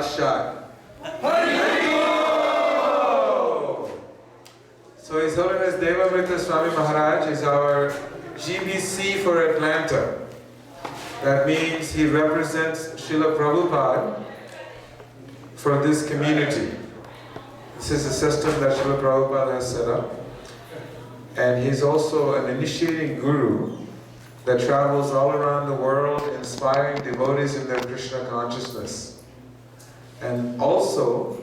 last shot. So His Holiness Devamrita Swami Maharaj is our GBC for Atlanta. That means he represents Srila Prabhupada for this community. This is a system that Srila Prabhupada has set up. And he's also an initiating guru that travels all around the world inspiring devotees in their Krishna consciousness. And also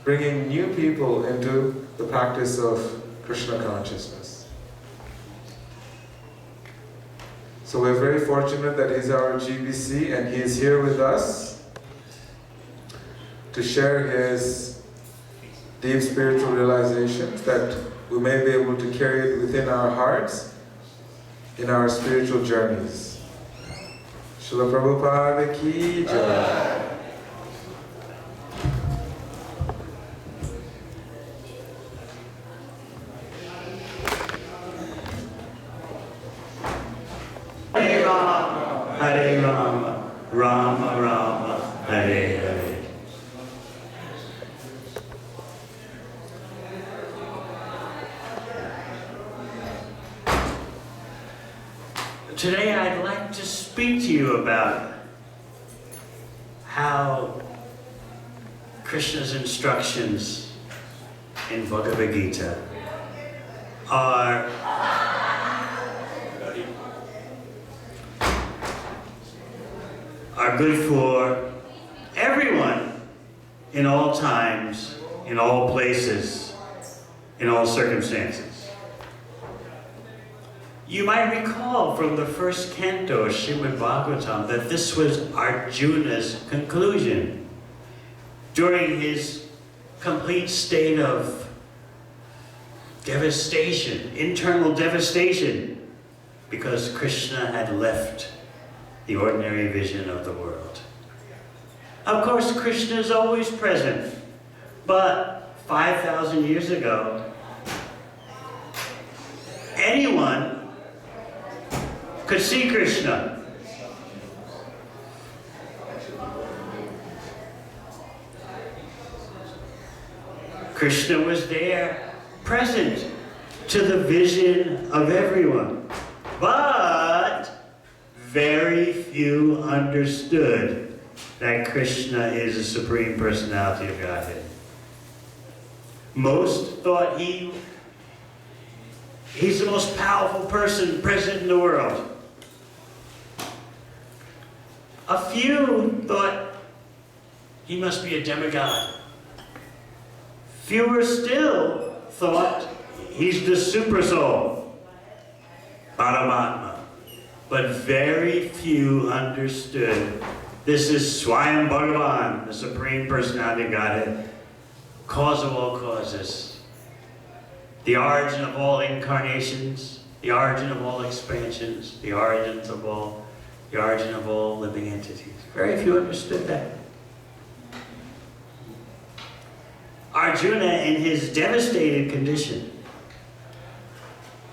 bringing new people into the practice of Krishna consciousness. So we're very fortunate that he's our GBC and he is here with us to share his deep spiritual realizations that we may be able to carry it within our hearts in our spiritual journeys. Srila Prabhupada ki jai. Hare Rama, Hare Rama, Rama Rama, Hare Hare. Today I'd like to speak to you about how Krishna's instructions in Bhagavad Gita are good for everyone in all times, in all places, in all circumstances. You might recall from the first canto of Srimad Bhagavatam that this was Arjuna's conclusion during his complete state of devastation, internal devastation, because Krishna had left the ordinary vision of the world. Of course, Krishna is always present, but 5,000 years ago, anyone could see Krishna. Krishna was there, present to the vision of everyone. But very few understood that Krishna is the Supreme Personality of Godhead. Most thought he's the most powerful person present in the world. A few thought he must be a demigod. Fewer still thought he's the Supersoul, Paramatma. But very few understood this is Swayam Bhagavan, the Supreme Personality of Godhead, cause of all causes, the origin of all incarnations, the origin of all expansions, the origin of all living entities. Very few understood that. Arjuna, in his devastated condition,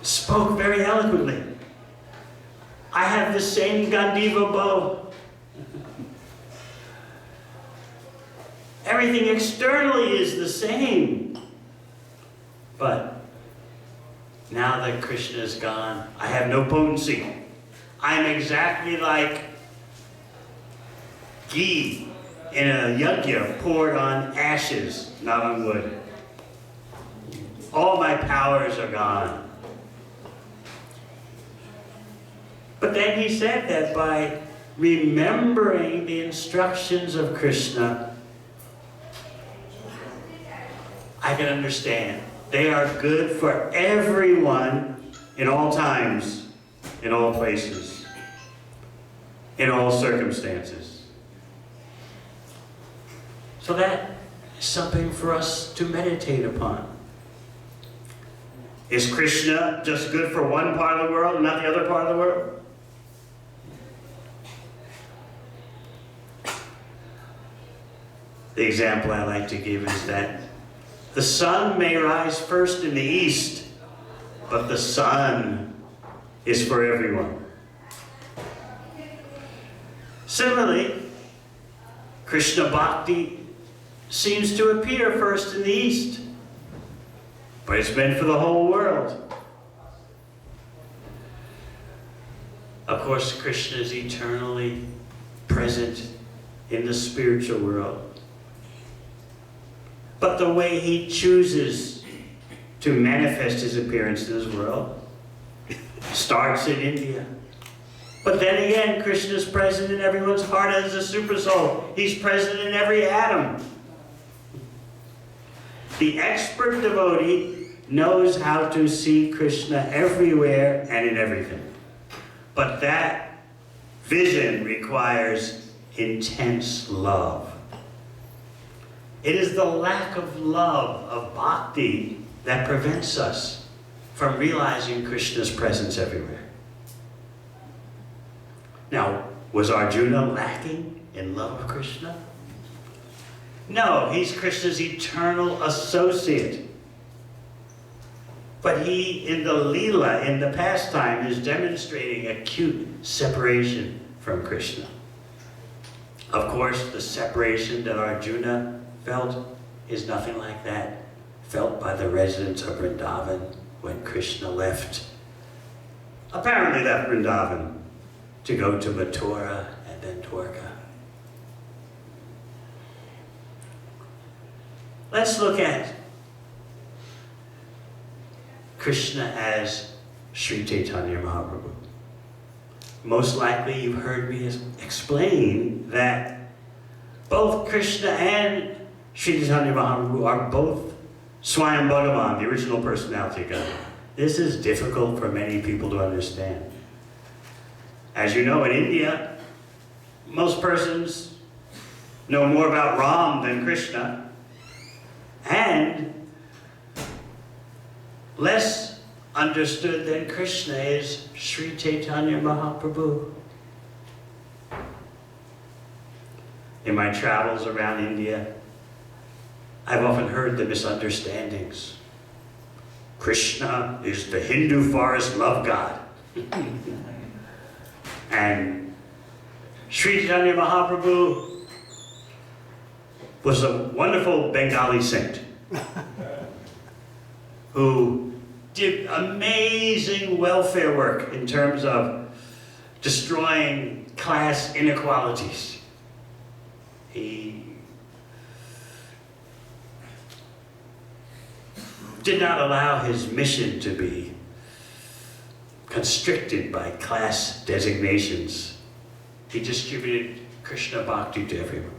spoke very eloquently. I have the same Gandiva bow. Everything externally is the same. But now that Krishna is gone, I have no potency. I'm exactly like ghee in a yajna poured on ashes, not on wood. All my powers are gone. But then he said that by remembering the instructions of Krishna, I can understand. They are good for everyone in all times, in all places, in all circumstances. So that is something for us to meditate upon. Is Krishna just good for one part of the world and not the other part of the world? The example I like to give is that the sun may rise first in the east, but the sun is for everyone. Similarly, Krishna Bhakti seems to appear first in the East, but it's meant for the whole world. Of course, Krishna is eternally present in the spiritual world. But the way he chooses to manifest his appearance in this world starts in India. But then again, Krishna is present in everyone's heart as a super soul. He's present in every atom. The expert devotee knows how to see Krishna everywhere and in everything. But that vision requires intense love. It is the lack of love, of bhakti, that prevents us from realizing Krishna's presence everywhere. Now, was Arjuna lacking in love of Krishna? No, he's Krishna's eternal associate. But he, in the Leela, in the pastime, is demonstrating acute separation from Krishna. Of course, the separation that Arjuna felt is nothing like that felt by the residents of Vrindavan when Krishna left. Apparently left Vrindavan to go to Mathura and then Dwarka. Let's look at Krishna as Sri Chaitanya Mahaprabhu. Most likely you've heard me explain that both Krishna and Sri Chaitanya Mahaprabhu are both Swayam Bhagavan, the original personality of God. This is difficult for many people to understand. As you know, in India, most persons know more about Ram than Krishna, and less understood than Krishna is Sri Chaitanya Mahaprabhu. In my travels around India, I've often heard the misunderstandings. Krishna is the Hindu forest love god. And Sri Chaitanya Mahaprabhu was a wonderful Bengali saint who did amazing welfare work in terms of destroying class inequalities. He did not allow his mission to be constricted by class designations. He distributed Krishna Bhakti to everyone.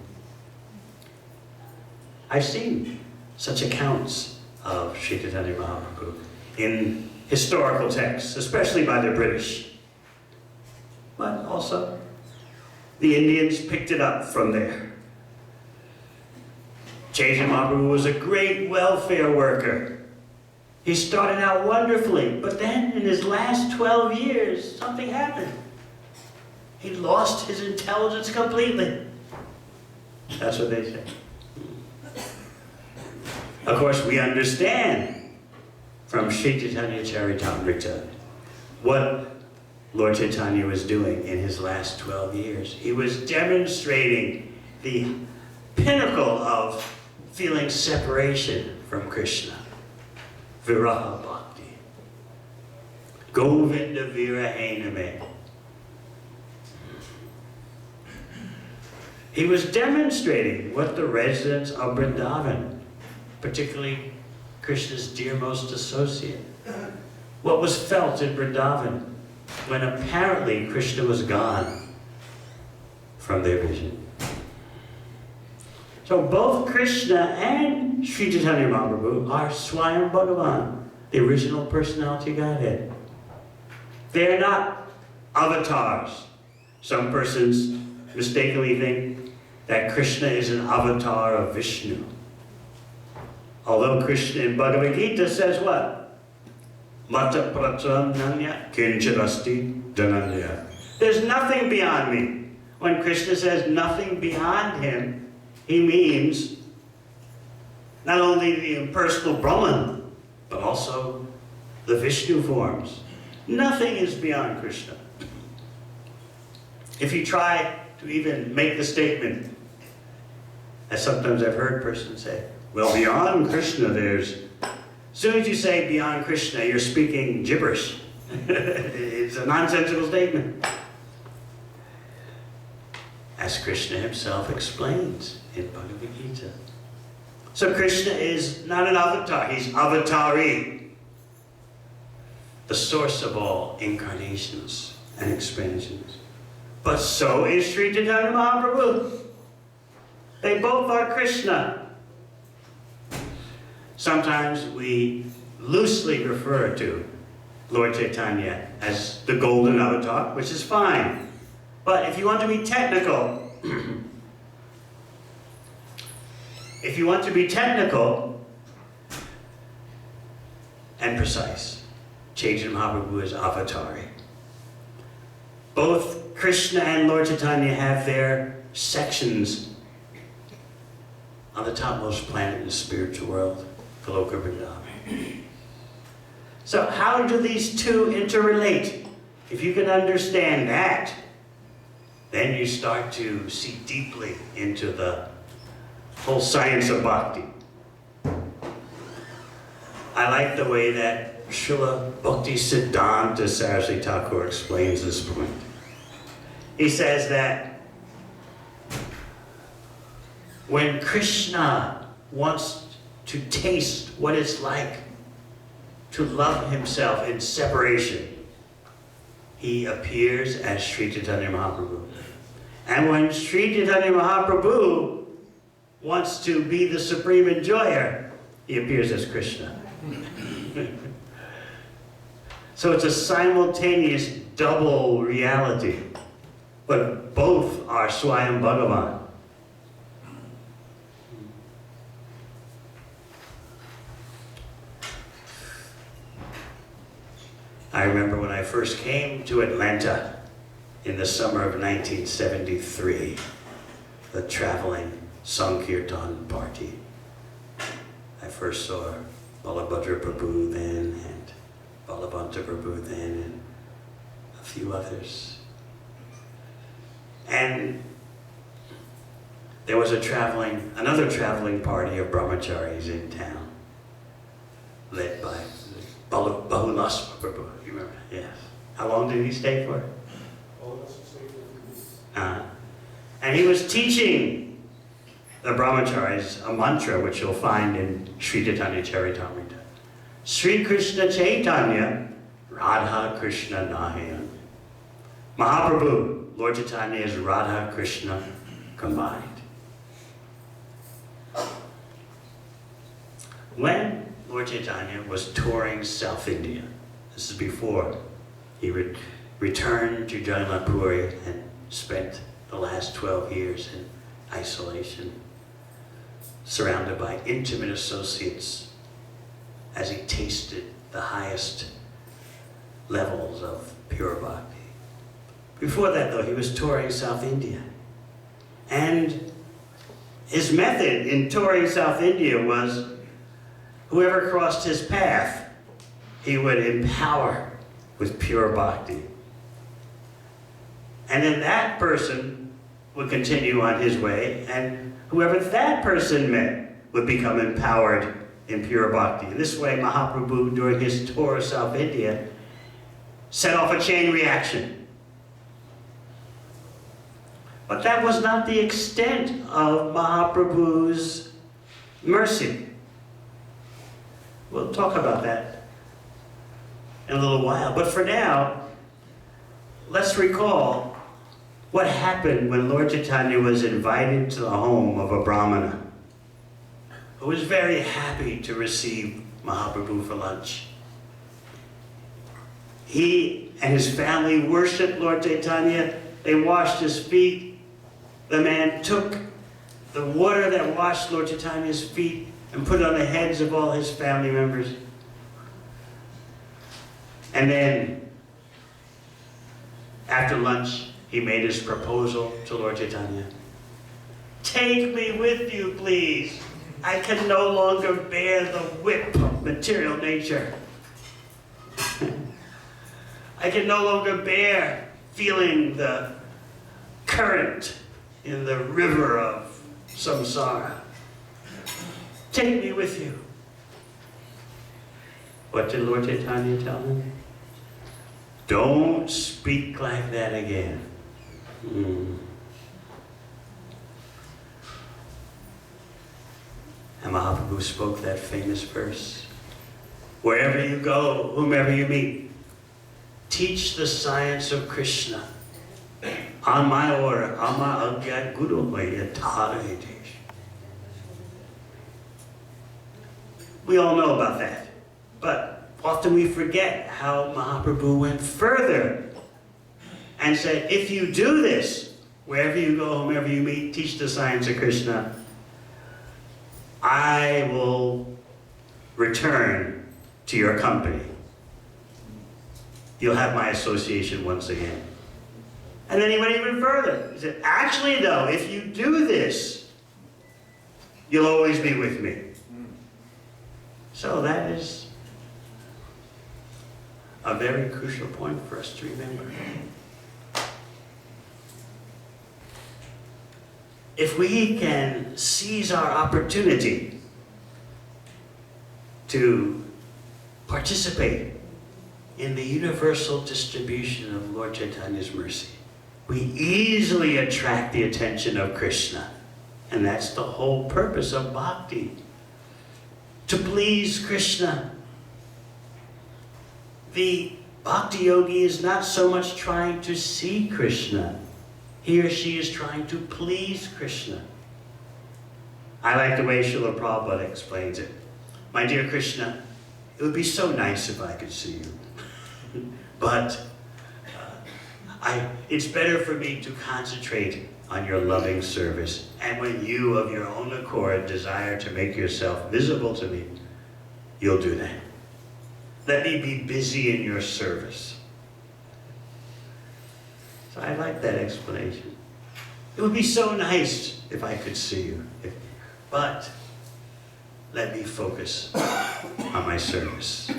I've seen such accounts of Sri Chaitanya Mahaprabhu in historical texts, especially by the British. But also, the Indians picked it up from there. Chaitanya Mahaprabhu was a great welfare worker. He started out wonderfully, but then in his last 12 years, something happened. He lost his intelligence completely. That's what they say. Of course, we understand from Sri Chaitanya Charitamrita what Lord Chaitanya was doing in his last 12 years. He was demonstrating the pinnacle of feeling separation from Krishna. Viraha Bhakti. Govinda Virahename. He was demonstrating what the residents of Vrindavan, particularly Krishna's dearmost associate, what was felt in Vrindavan when apparently Krishna was gone from their vision. So both Krishna and Sri Chaitanya Mahaprabhu are Swayam Bhagavan, the original personality Godhead. They are not avatars. Some persons mistakenly think that Krishna is an avatar of Vishnu. Although Krishna in Bhagavad Gita says what? Mata pratrananya kinchirasti dhananya. There's nothing beyond me. When Krishna says nothing beyond him, he means not only the impersonal Brahman, but also the Vishnu forms. Nothing is beyond Krishna. If you try to even make the statement, As sometimes I've heard persons say, well, beyond Krishna there's... As soon as you say beyond Krishna, you're speaking gibberish. It's a nonsensical statement. As Krishna himself explains in Bhagavad Gita. So Krishna is not an avatar, he's avatari. The source of all incarnations and expansions. But so is Sri Chaitanya Mahaprabhu. They both are Krishna. Sometimes we loosely refer to Lord Chaitanya as the golden avatar, which is fine. But if you want to be technical, and precise, Chaitanya Mahaprabhu is avatari. Both Krishna and Lord Chaitanya have their sections on the topmost planet in the spiritual world, Goloka Vrindavan. So how do these two interrelate? If you can understand that, then you start to see deeply into the whole science of bhakti. I like the way that Srila Bhakti Siddhanta Saraswati Thakur explains this point. He says that when Krishna wants to taste what it's like to love himself in separation, he appears as Sri Chaitanya Mahaprabhu. And when Sri Chaitanya Mahaprabhu wants to be the supreme enjoyer, he appears as Krishna. So it's a simultaneous double reality, but both are Swayam Bhagavan. I remember when I first came to Atlanta in the summer of 1973, the traveling Sankirtan party. I first saw Balabhadra Prabhu then, and Balabhanta Prabhu then, and a few others. And there was another traveling party of brahmacharis in town, led by Bahulasma Prabhu. You remember? Yes. How long did he stay for? And he was teaching the brahmacharis a mantra which you'll find in Sri Chaitanya Charitamrita. Sri Krishna Chaitanya, Radha Krishna Nahayan. Mahaprabhu, Lord Chaitanya is Radha Krishna combined. When Lord Chaitanya was touring South India, this is before he returned to Jagannath Puri and spent the last 12 years in isolation, surrounded by intimate associates as he tasted the highest levels of pure bhakti. Before that, though, he was touring South India. And his method in touring South India was whoever crossed his path, he would empower with pure bhakti. And then that person would continue on his way, and whoever that person met would become empowered in pure bhakti. In this way, Mahaprabhu, during his tour of South India, set off a chain reaction. But that was not the extent of Mahaprabhu's mercy. We'll talk about that in a little while. But for now, let's recall what happened when Lord Chaitanya was invited to the home of a Brahmana who was very happy to receive Mahaprabhu for lunch. He and his family worshiped Lord Chaitanya. They washed his feet. The man took the water that washed Lord Chaitanya's feet and put it on the heads of all his family members. And then, after lunch, he made his proposal to Lord Chaitanya. Take me with you, please. I can no longer bear the whip of material nature. I can no longer bear feeling the current in the river of samsara. Take me with you. What did Lord Chaitanya tell him? Don't speak like that again. And Mahaprabhu spoke that famous verse. Wherever you go, whomever you meet, teach the science of Krishna. On my order, Ama Agyat Guru Yatara Hitesh. We all know about that. But often we forget how Mahaprabhu went further and said, if you do this, wherever you go, whomever you meet, teach the science of Krishna, I will return to your company. You'll have my association once again. And then he went even further. He said, actually though, if you do this, you'll always be with me. So that is a very crucial point for us to remember. If we can seize our opportunity to participate in the universal distribution of Lord Chaitanya's mercy, we easily attract the attention of Krishna. And that's the whole purpose of bhakti. To please Krishna. The bhakti yogi is not so much trying to see Krishna. He or she is trying to please Krishna. I like the way Srila Prabhupada explains it. My dear Krishna, it would be so nice if I could see you. But it's better for me to concentrate on your loving service. And when you, of your own accord, desire to make yourself visible to me, you'll do that. Let me be busy in your service. So I like that explanation. It would be so nice if I could see you. But let me focus on my service.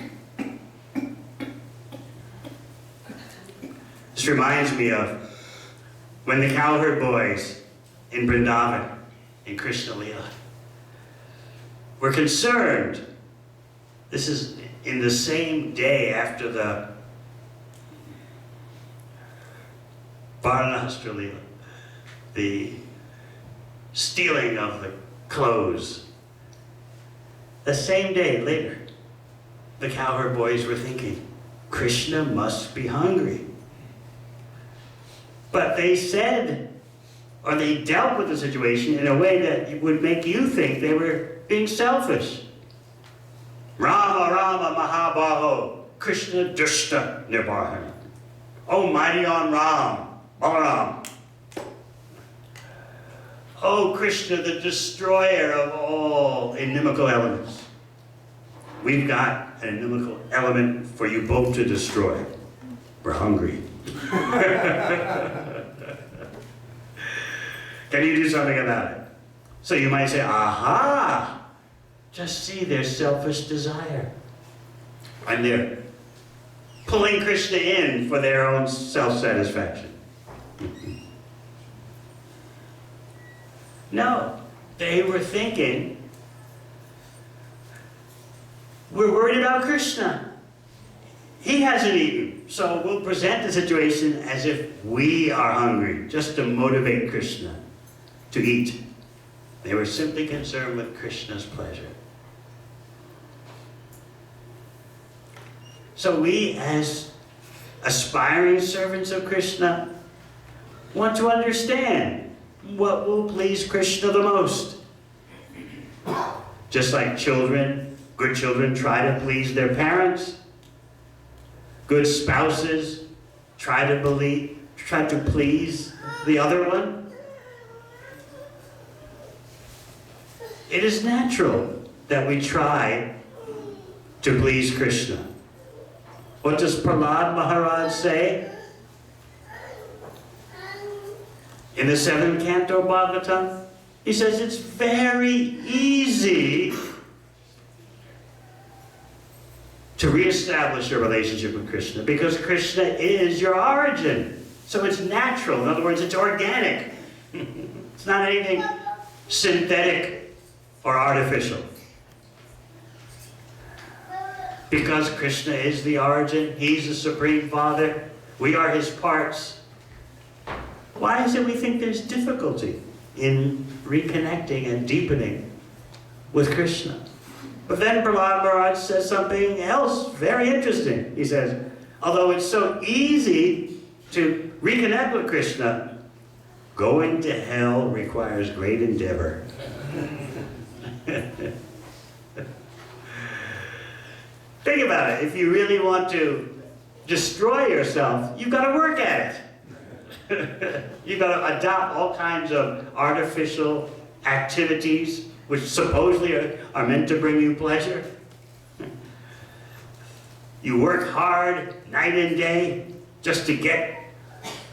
This reminds me of when the cowherd boys in Vrindavan, in Krishna Lila, were concerned. This is in the same day after the Varanastra Lila, the stealing of the clothes. The same day later, the cowherd boys were thinking, Krishna must be hungry. But they said, or they dealt with the situation in a way that would make you think they were being selfish. Rama Rama Mahabaho, Krishna Dushta Nibarhan. Oh, mighty on Ram, Balaram. Oh, Krishna, the destroyer of all inimical elements. We've got an inimical element for you both to destroy. We're hungry. Can you do something about it? So you might say, aha! Just see their selfish desire. And they're pulling Krishna in for their own self-satisfaction. No, they were thinking, we're worried about Krishna. He hasn't eaten, so we'll present the situation as if we are hungry, just to motivate Krishna to eat. They were simply concerned with Krishna's pleasure. So we, as aspiring servants of Krishna, want to understand what will please Krishna the most. Just like children, good children try to please their parents. Good spouses try to please the other one. It is natural that we try to please Krishna. What does Prahlad Maharaj say? In the 7th canto Bhagavatam, he says it's very easy to reestablish your relationship with Krishna because Krishna is your origin. So it's natural. In other words, it's organic. It's not anything synthetic or artificial. Because Krishna is the origin, he's the Supreme Father, we are his parts. Why is it we think there's difficulty in reconnecting and deepening with Krishna? But then Prahlad Maharaj says something else very interesting. He says, although it's so easy to reconnect with Krishna, going to hell requires great endeavor. Think about it. If you really want to destroy yourself, you've got to work at it. You've got to adopt all kinds of artificial activities which supposedly are meant to bring you pleasure. You work hard night and day just to get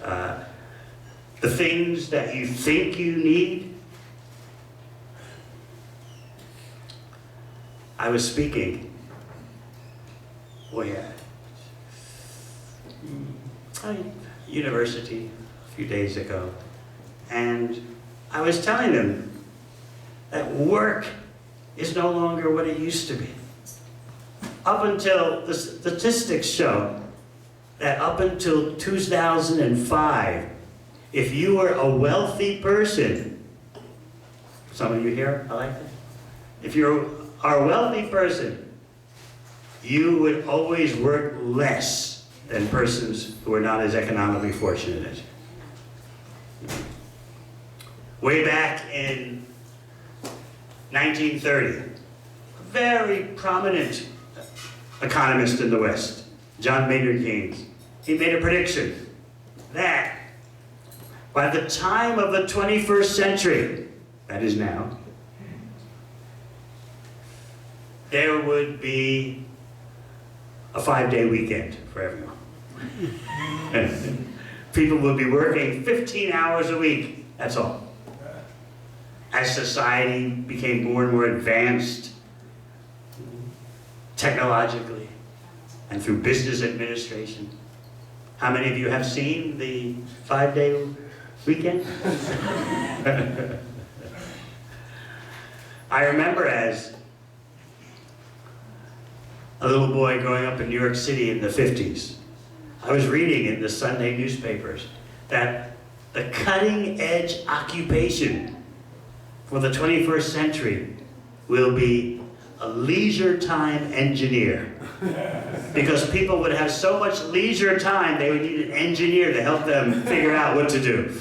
the things that you think you need. I was speaking university a few days ago, and I was telling them that work is no longer what it used to be. Up until the statistics show that up until 2005, if you were a wealthy person, some of you here, I like that. If you are a wealthy person, you would always work less than persons who are not as economically fortunate as you. Way back in 1930, a very prominent economist in the West, John Maynard Keynes, he made a prediction that by the time of the 21st century, that is now, there would be a 5-day weekend for everyone. People would be working 15 hours a week, that's all. As society became more and more advanced technologically and through business administration. How many of you have seen the 5-day weekend? I remember as a little boy growing up in New York City in the 50s, I was reading in the Sunday newspapers that the cutting edge occupation for the 21st century will be a leisure time engineer. Because people would have so much leisure time, they would need an engineer to help them figure out what to do.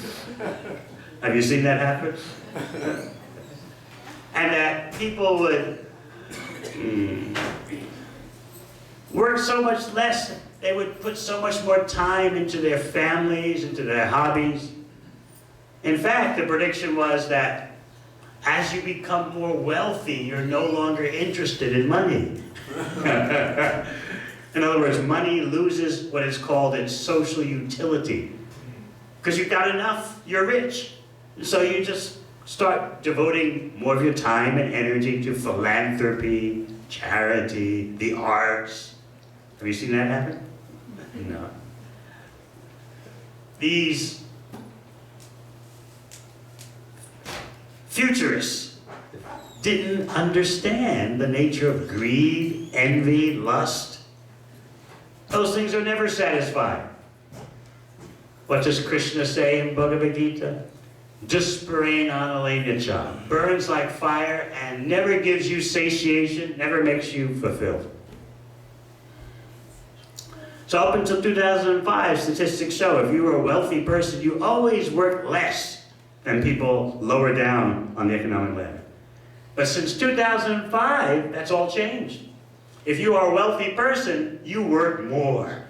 Have you seen that happen? And that people would work so much less, they would put so much more time into their families, into their hobbies. In fact, the prediction was that as you become more wealthy, you're no longer interested in money. In other words, money loses what is called its social utility. Because you've got enough, you're rich. So you just start devoting more of your time and energy to philanthropy, charity, the arts. Have you seen that happen? No. These futurists didn't understand the nature of greed, envy, lust. Those things are never satisfied. What does Krishna say in Bhagavad Gita? Dusparenanale nicha, burns like fire and never gives you satiation, never makes you fulfilled. So up until 2005, statistics show if you were a wealthy person, you always worked less than people lower down on the economic ladder. But since 2005, that's all changed. If you are a wealthy person, you work more.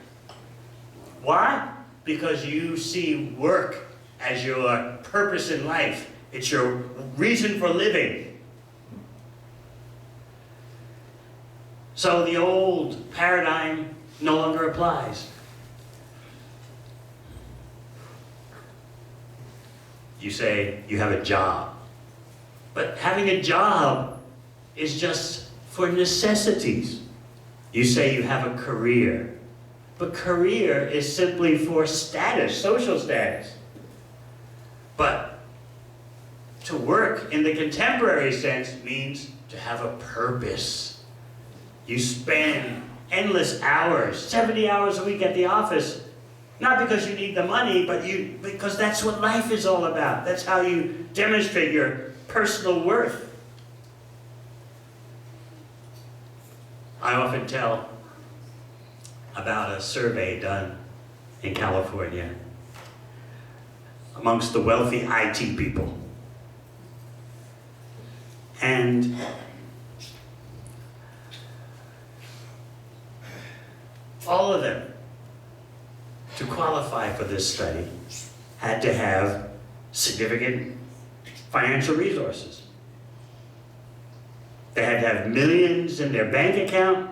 Why? Because you see work as your purpose in life. It's your reason for living. So the old paradigm no longer applies. You say you have a job. But having a job is just for necessities. You say you have a career. But career is simply for status, social status. But to work in the contemporary sense means to have a purpose. You spend endless hours, 70 hours a week at the office, not because you need the money, but because that's what life is all about. That's how you demonstrate your personal worth. I often tell about a survey done in California amongst the wealthy IT people. And all of them, to qualify for this study, had to have significant financial resources. They had to have millions in their bank account,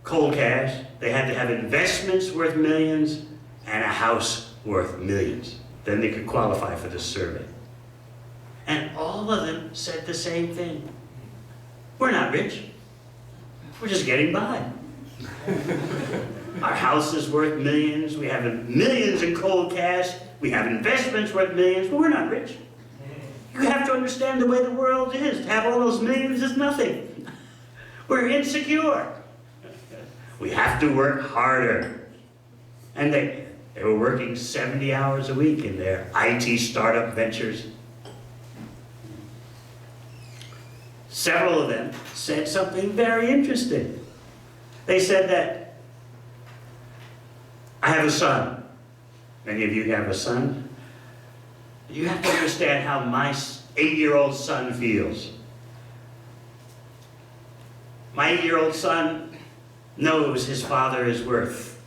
cold cash. They had to have investments worth millions and a house worth millions. Then they could qualify for this survey. And all of them said the same thing. We're not rich. We're just getting by. Our house is worth millions. We have millions in cold cash. We have investments worth millions, but we're not rich. You have to understand the way the world is. To have all those millions is nothing. We're insecure. We have to work harder. And they were working 70 hours a week in their IT startup ventures. Several of them said something very interesting. They said that, I have a son. Many of you have a son. You have to understand how my 8-year-old son feels. My 8-year-old son knows his father is worth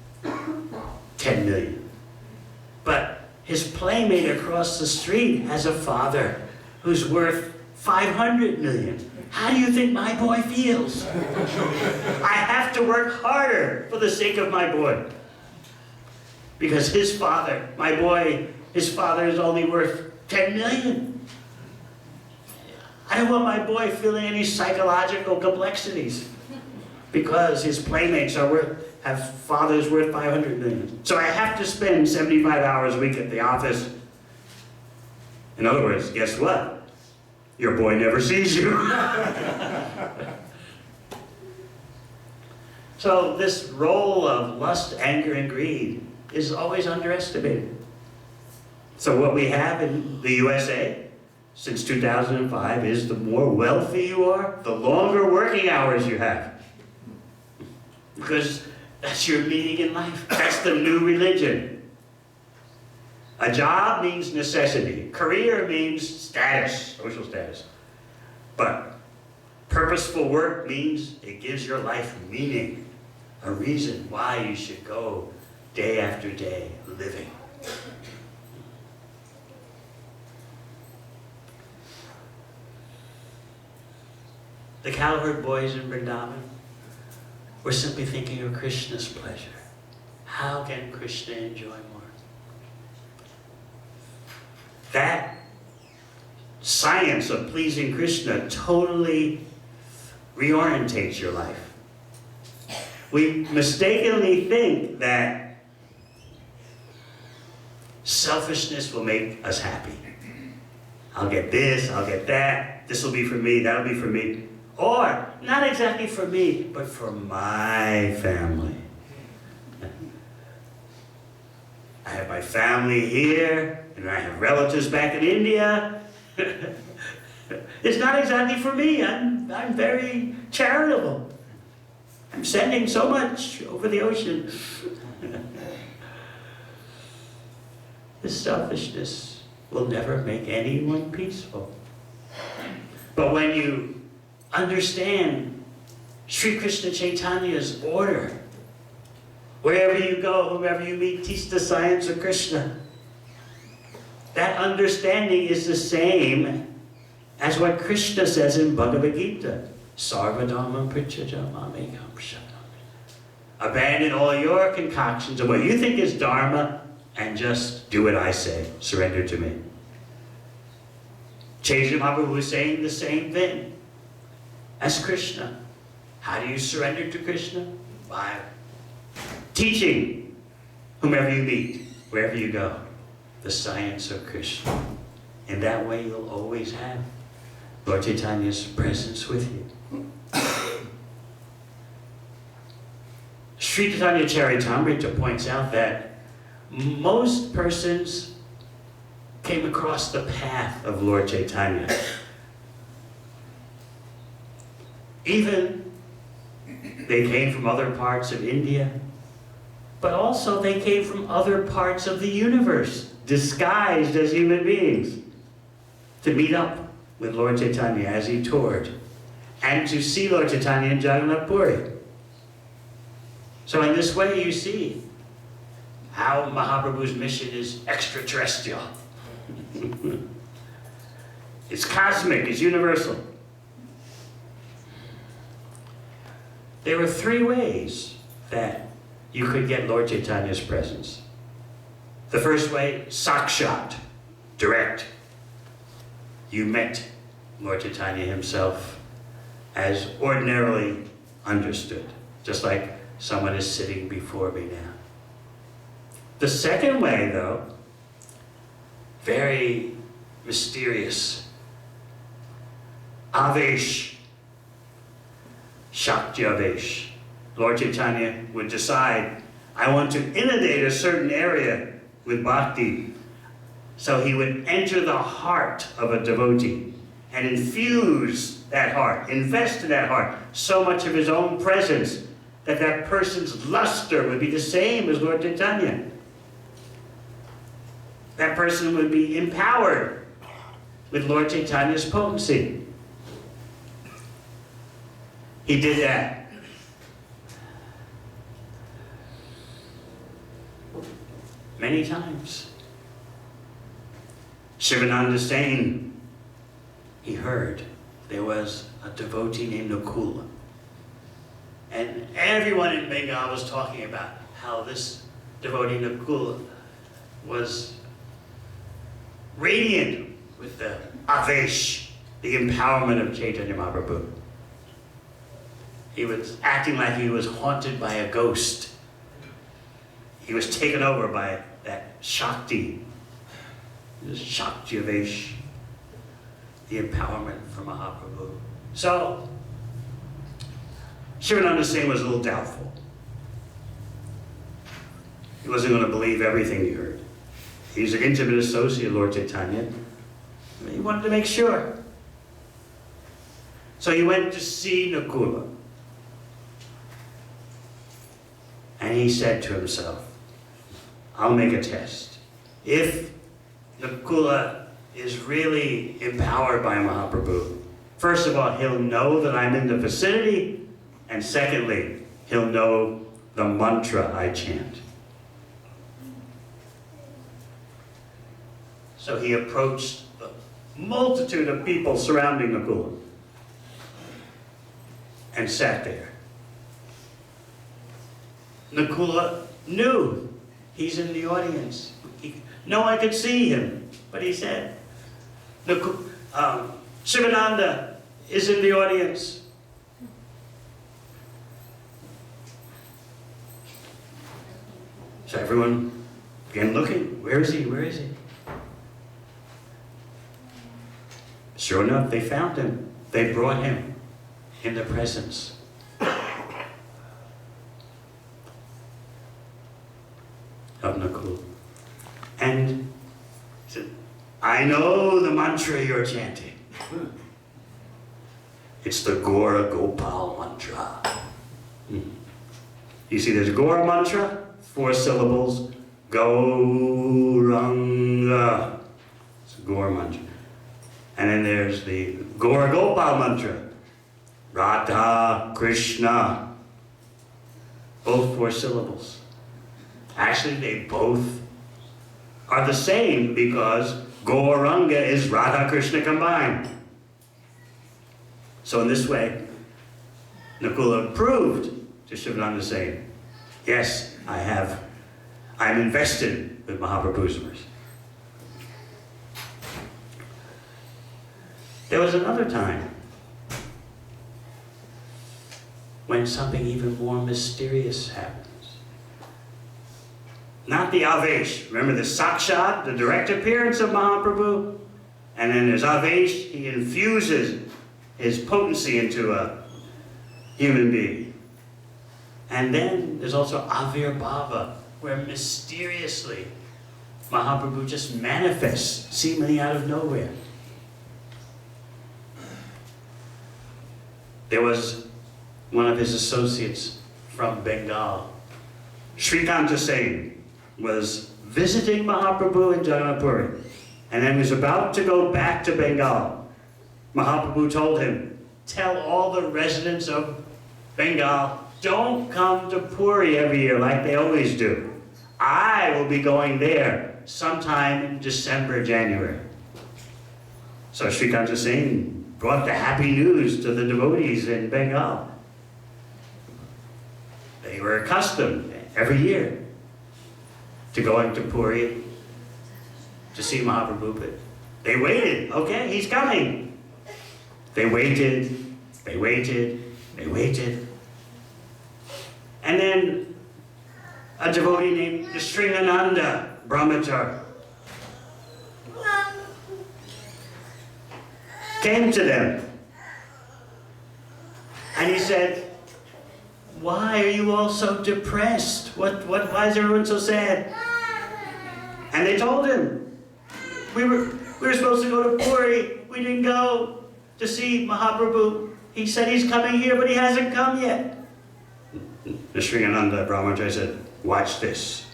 10 million. But his playmate across the street has a father who's worth 500 million. How do you think my boy feels? I have to work harder for the sake of my boy. Because his father, my boy, his father is only worth 10 million. I don't want my boy feeling any psychological complexities because his playmates have fathers worth 500 million. So I have to spend 75 hours a week at the office. In other words, guess what? Your boy never sees you. So this role of lust, anger, and greed is always underestimated. So what we have in the USA since 2005 is the more wealthy you are, the longer working hours you have. Because that's your meaning in life. That's the new religion. A job means necessity. Career means status, social status. But purposeful work means it gives your life meaning, a reason why you should go day after day living. The cowherd boys in Vrindavan were simply thinking of Krishna's pleasure. How can Krishna enjoy more? That science of pleasing Krishna totally reorientates your life. We mistakenly think that selfishness will make us happy. I'll get this, I'll get that, this will be for me, that'll be for me. Or, not exactly for me, but for my family. I have my family here, and I have relatives back in India. It's not exactly for me. I'm very charitable. I'm sending so much over the ocean. This selfishness will never make anyone peaceful. But when you understand Sri Krishna Chaitanya's order, wherever you go, whomever you meet, teach the science of Krishna. That understanding is the same as what Krishna says in Bhagavad Gita. Sarvadharma prityaja mamekam shatam. Abandon all your concoctions of what you think is dharma and just do what I say. Surrender to me. Chaitanya Mahaprabhu was saying the same thing as Krishna. How do you surrender to Krishna? By teaching whomever you meet, wherever you go, the science of Krishna. In that way, you'll always have Lord Chaitanya's presence with you. Sri Chaitanya Charitamrita points out that most persons came across the path of Lord Chaitanya. Even they came from other parts of India, but also they came from other parts of the universe, disguised as human beings, to meet up with Lord Chaitanya as he toured, and to see Lord Chaitanya in Jagannath Puri. So in this way you see how Mahaprabhu's mission is extraterrestrial. It's cosmic, it's universal. There were three ways that you could get Lord Chaitanya's presence. The first way, sakshat, direct. You met Lord Chaitanya himself as ordinarily understood, just like someone is sitting before me now. The second way, though, very mysterious. Avesh, Shakti Avesh. Lord Chaitanya would decide, I want to inundate a certain area with bhakti. So he would enter the heart of a devotee and infuse that heart, invest in that heart so much of his own presence that that person's luster would be the same as Lord Chaitanya. That person would be empowered with Lord Chaitanya's potency. He did that. Many times. Shivananda Sain, he heard there was a devotee named Nakula. And everyone in Bengal was talking about how this devotee Nakula was radiant with the avesh, the empowerment of Chaitanya Mahaprabhu. He was acting like he was haunted by a ghost. He was taken over by that Shakti, this Shakti Avesh, the empowerment from Mahaprabhu. So, Shivananda Sain was a little doubtful. He wasn't going to believe everything he heard. He's an intimate associate of Lord Chaitanya. He wanted to make sure. So he went to see Nakula. And he said to himself, I'll make a test. If Nakula is really empowered by Mahaprabhu, first of all, he'll know that I'm in the vicinity, and secondly, he'll know the mantra I chant. So he approached the multitude of people surrounding Nakula and sat there. Nakula knew he's in the audience. No one could see him, but he said, Shivananda is in the audience. So everyone began looking. Where is he? Where is he? Sure enough, they found him. They brought him in the presence. Of Nakula. And he said, I know the mantra you're chanting. It's the Gora Gopal mantra. You see, there's Gora mantra, 4 syllables. Gauranga. It's a Gora mantra. And then there's the Gora Gopal mantra. Radha Krishna. Both 4 syllables. Actually, they both are the same because Gauranga is Radha Krishna combined. So in this way, Nakula proved to Shivananda Sain, yes, I'm invested with Mahaprabhu's mercy. There was another time when something even more mysterious happened. Not the Avesh. Remember the Sakshat, the direct appearance of Mahaprabhu? And then there's Avesh, he infuses his potency into a human being. And then there's also Avirbhava, where mysteriously Mahaprabhu just manifests, seemingly out of nowhere. There was one of his associates from Bengal, Srikanta Singh, was visiting Mahaprabhu in Jagannath Puri, and then was about to go back to Bengal. Mahaprabhu told him, tell all the residents of Bengal, don't come to Puri every year like they always do. I will be going there sometime in December, January. So Srikanta Singh brought the happy news to the devotees in Bengal. They were accustomed every year to going to Puri to see Mahaprabhu, but they waited. Okay, he's coming. They waited, they waited, they waited. And then a devotee named Sringananda Brahmachari came to them. And he said, why are you all so depressed? Why is everyone so sad? And they told him, we were supposed to go to Puri. We didn't go to see Mahaprabhu. He said he's coming here, but he hasn't come yet. The Sringananda Brahmachari said, watch this.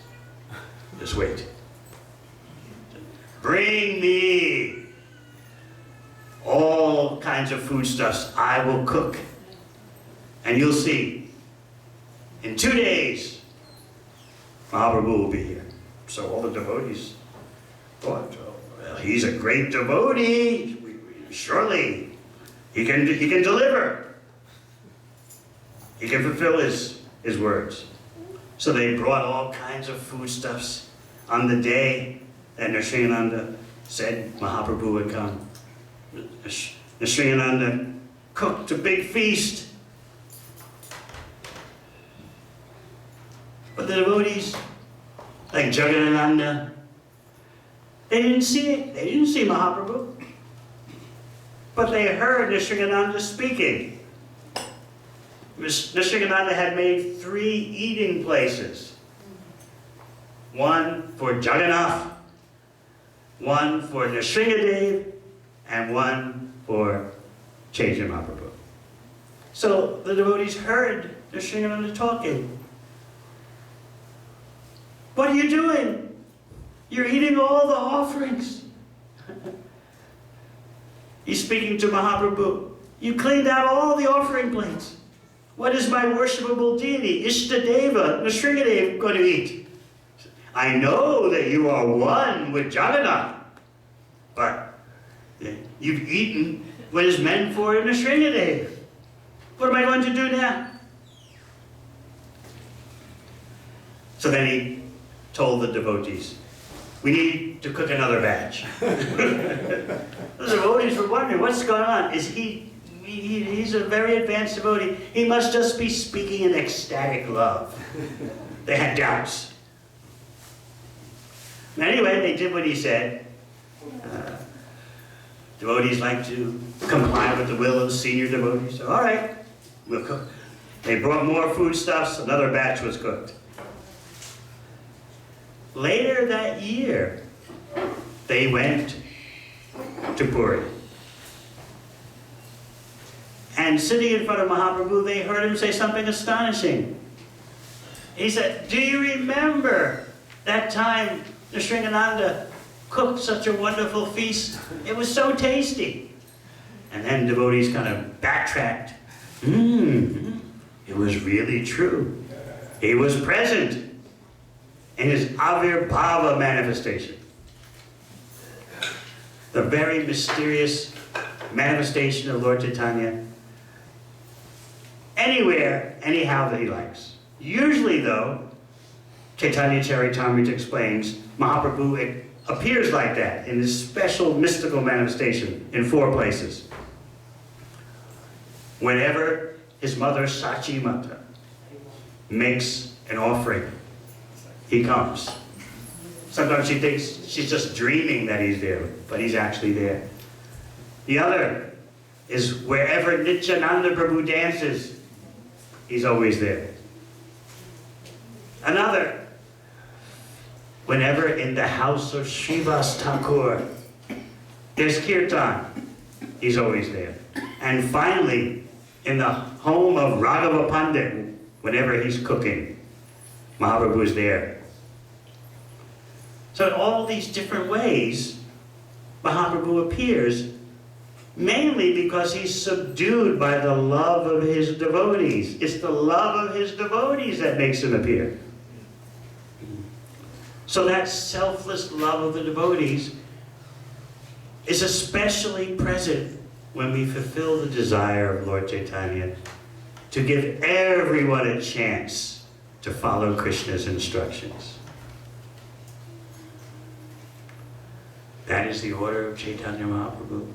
Just wait. Bring me all kinds of foodstuffs I will cook. And you'll see, in 2 days, Mahaprabhu will be here. So all the devotees thought, oh, well, he's a great devotee. Surely he can deliver. He can fulfill his words. So they brought all kinds of foodstuffs on the day that Nrsingananda said Mahaprabhu would come. Nrsingananda cooked a big feast. But the devotees, like Jagadananda, they didn't see it. They didn't see Mahaprabhu. But they heard Nrsingananda speaking. Nrsingananda had made 3 eating places. One for Jagannath, one for Nrsingadev, and one for Chaitanya Mahaprabhu. So the devotees heard Nrsingananda talking. What are you doing? You're eating all the offerings. He's speaking to Mahaprabhu. You cleaned out all the offering plates. What is my worshipable deity, Ishtadeva, Nrsingadev, going to eat? I know that you are one with Jagannath, but you've eaten what is meant for Nrsingadev. What am I going to do now? So then he told the devotees, we need to cook another batch. The devotees were wondering, what's going on? Is he's a very advanced devotee. He must just be speaking in ecstatic love. They had doubts. Anyway, they did what he said. Devotees like to comply with the will of senior devotees. So, all right, we'll cook. They brought more foodstuffs. Another batch was cooked. Later that year, they went to Puri. And sitting in front of Mahaprabhu, they heard him say something astonishing. He said, do you remember that time Nrsingananda cooked such a wonderful feast? It was so tasty. And then devotees kind of backtracked. It was really true. He was present in his Avirbhava manifestation. The very mysterious manifestation of Lord Chaitanya anywhere, anyhow that he likes. Usually though, Chaitanya Charitamrita explains, Mahaprabhu appears like that in his special mystical manifestation in 4 places. Whenever his mother Sachi Mata makes an offering, he comes. Sometimes she thinks she's just dreaming that he's there, but he's actually there. The other is wherever Nityananda Prabhu dances, he's always there. Another, whenever in the house of Srivas Thakur there's kirtan, he's always there. And finally, in the home of Raghava Pandit, whenever he's cooking, Mahaprabhu is there. So in all these different ways, Mahaprabhu appears, mainly because he's subdued by the love of his devotees. It's the love of his devotees that makes him appear. So that selfless love of the devotees is especially present when we fulfill the desire of Lord Chaitanya to give everyone a chance to follow Krishna's instructions. That is the order of Chaitanya Mahaprabhu,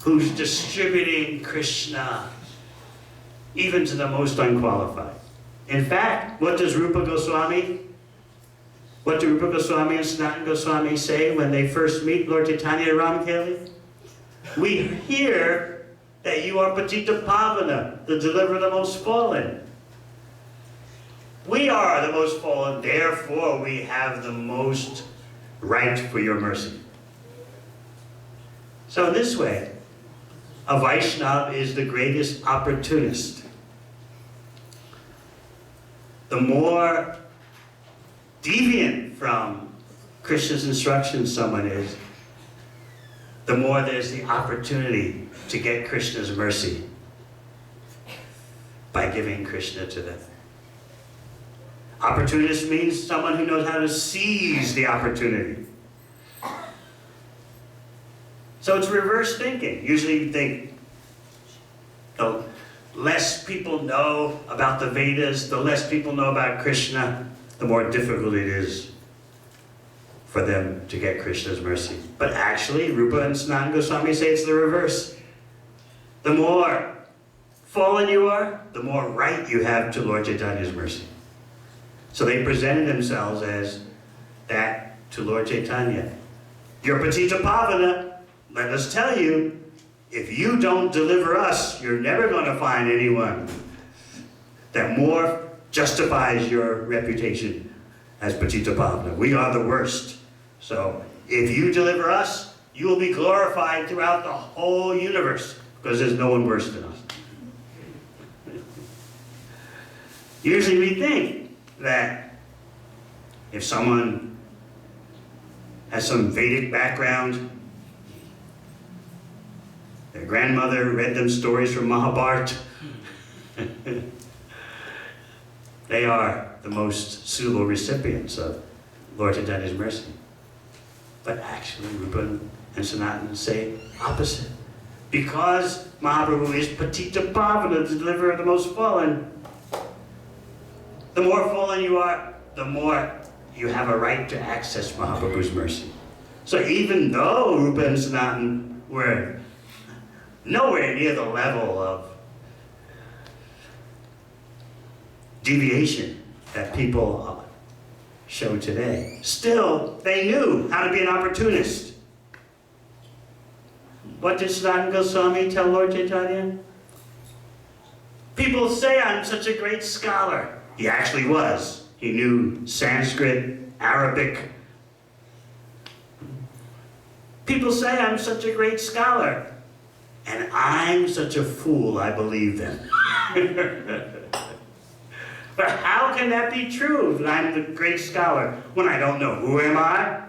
who's distributing Krishna even to the most unqualified. In fact, what do Rupa Goswami and Sanatana Goswami say when they first meet Lord Chaitanya Ramkeli? We hear that you are Patita Pavana, the deliverer of the most fallen. We are the most fallen, therefore we have the most right for your mercy. So in this way, a Vaishnava is the greatest opportunist. The more deviant from Krishna's instructions someone is, the more there's the opportunity to get Krishna's mercy by giving Krishna to them. Opportunist means someone who knows how to seize the opportunity. So it's reverse thinking. Usually you think the less people know about the Vedas, the less people know about Krishna, the more difficult it is for them to get Krishna's mercy. But actually, Rupa and Sanatana Goswami say it's the reverse. The more fallen you are, the more right you have to Lord Chaitanya's mercy. So they presented themselves as that to Lord Chaitanya. You're Patita Pavana. Let us tell you, if you don't deliver us, you're never going to find anyone that more justifies your reputation as Patita Pavana. We are the worst. So if you deliver us, you will be glorified throughout the whole universe, because there's no one worse than us. Usually we think that if someone has some Vedic background, their grandmother read them stories from Mahabharata, they are the most suitable recipients of Lord Chaitanya's mercy. But actually, Rupa and Sanatana say opposite. Because Mahaprabhu is Patita Pavana, the deliverer of the most fallen, the more fallen you are, the more you have a right to access Mahaprabhu's mercy. So even though Rupa and Sanatana were nowhere near the level of deviation that people show today, still they knew how to be an opportunist. What did Sanatana Goswami tell Lord Chaitanya? People say I'm such a great scholar. He actually was. He knew Sanskrit, Arabic. People say I'm such a great scholar. And I'm such a fool, I believe them. But how can that be true that I'm the great scholar when I don't know who am I,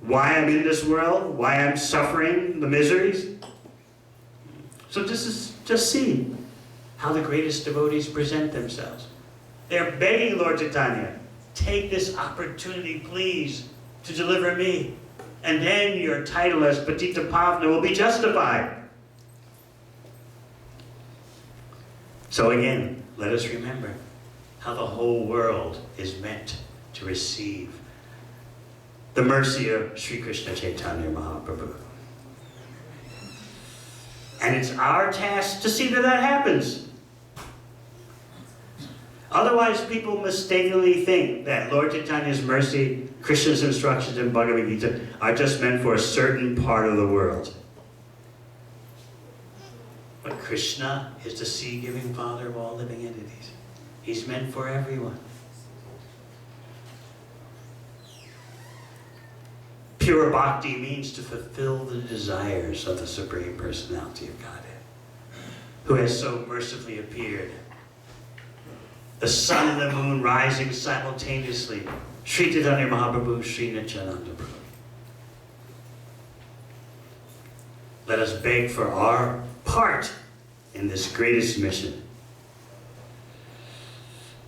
why I'm in this world, why I'm suffering the miseries? So just see how the greatest devotees present themselves. They're begging Lord Chaitanya, take this opportunity, please, to deliver me. And then your title as Patita Pavana will be justified. So again, let us remember how the whole world is meant to receive the mercy of Sri Krishna Chaitanya Mahaprabhu. And it's our task to see that that happens. Otherwise, people mistakenly think that Lord Chaitanya's mercy, Krishna's instructions in Bhagavad Gita are just meant for a certain part of the world. But Krishna is the seed-giving Father of all living entities. He's meant for everyone. Pure bhakti means to fulfill the desires of the Supreme Personality of Godhead, who has so mercifully appeared. The sun and the moon rising simultaneously. Sri Chaitanya Mahaprabhu, Sri Nityananda Prabhu. Let us beg for our part in this greatest mission.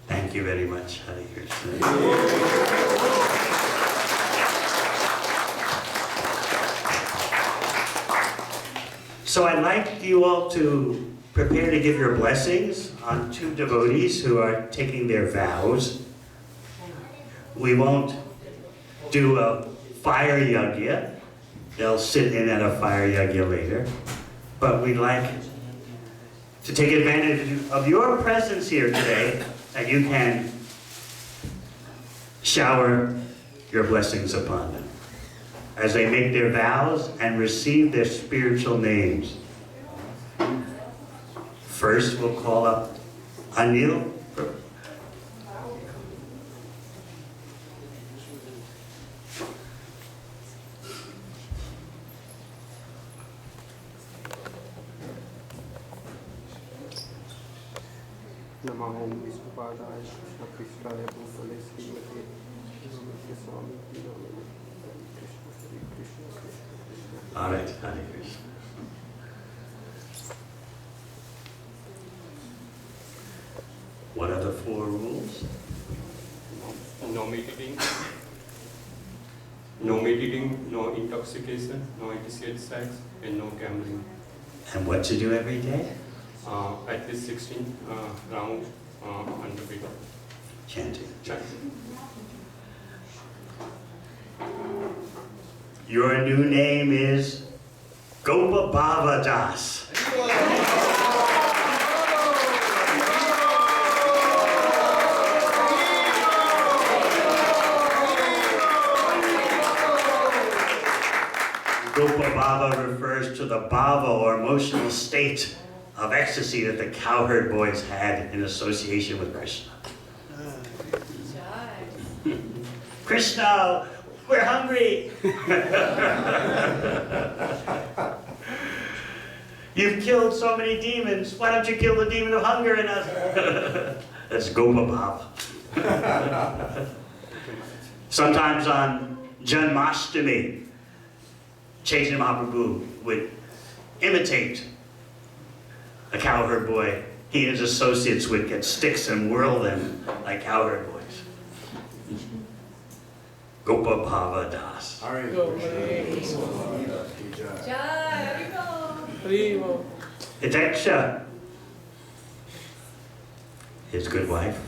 Thank you very much. Hare Krishna. So I'd like you all to prepare to give your blessings on two devotees who are taking their vows. We won't do a fire yajna. They'll sit in at a fire yajna later. But we'd like to take advantage of your presence here today, and you can shower your blessings upon them as they make their vows and receive their spiritual names. First, we'll call up Anil. Namo Vishnupadaya Krishna Krishnaya Bhutale Srimati Devamrita Swami Devamrita Krishna Hare Krishna Krishna Krishna. All right, Hare Krishna. What are the 4 rules? No meditating, no intoxication, no illicit sex, and no gambling. And what to do every day? At least 16 rounds on the beat. Chanting. Chanting. Your new name is Gopa Bhava Das. Gopa Bhava refers to the bhava or emotional state of ecstasy that the cowherd boys had in association with Krishna. Krishna, we're hungry. You've killed so many demons. Why don't you kill the demon of hunger in us? That's Gopa Bhava. Sometimes on Janmashtami, Chaitanya Mahaprabhu would imitate a cowherd boy. He and his associates would get sticks and whirl them like cowherd boys. Gopa Bhava Das. Hiteksha, his good wife.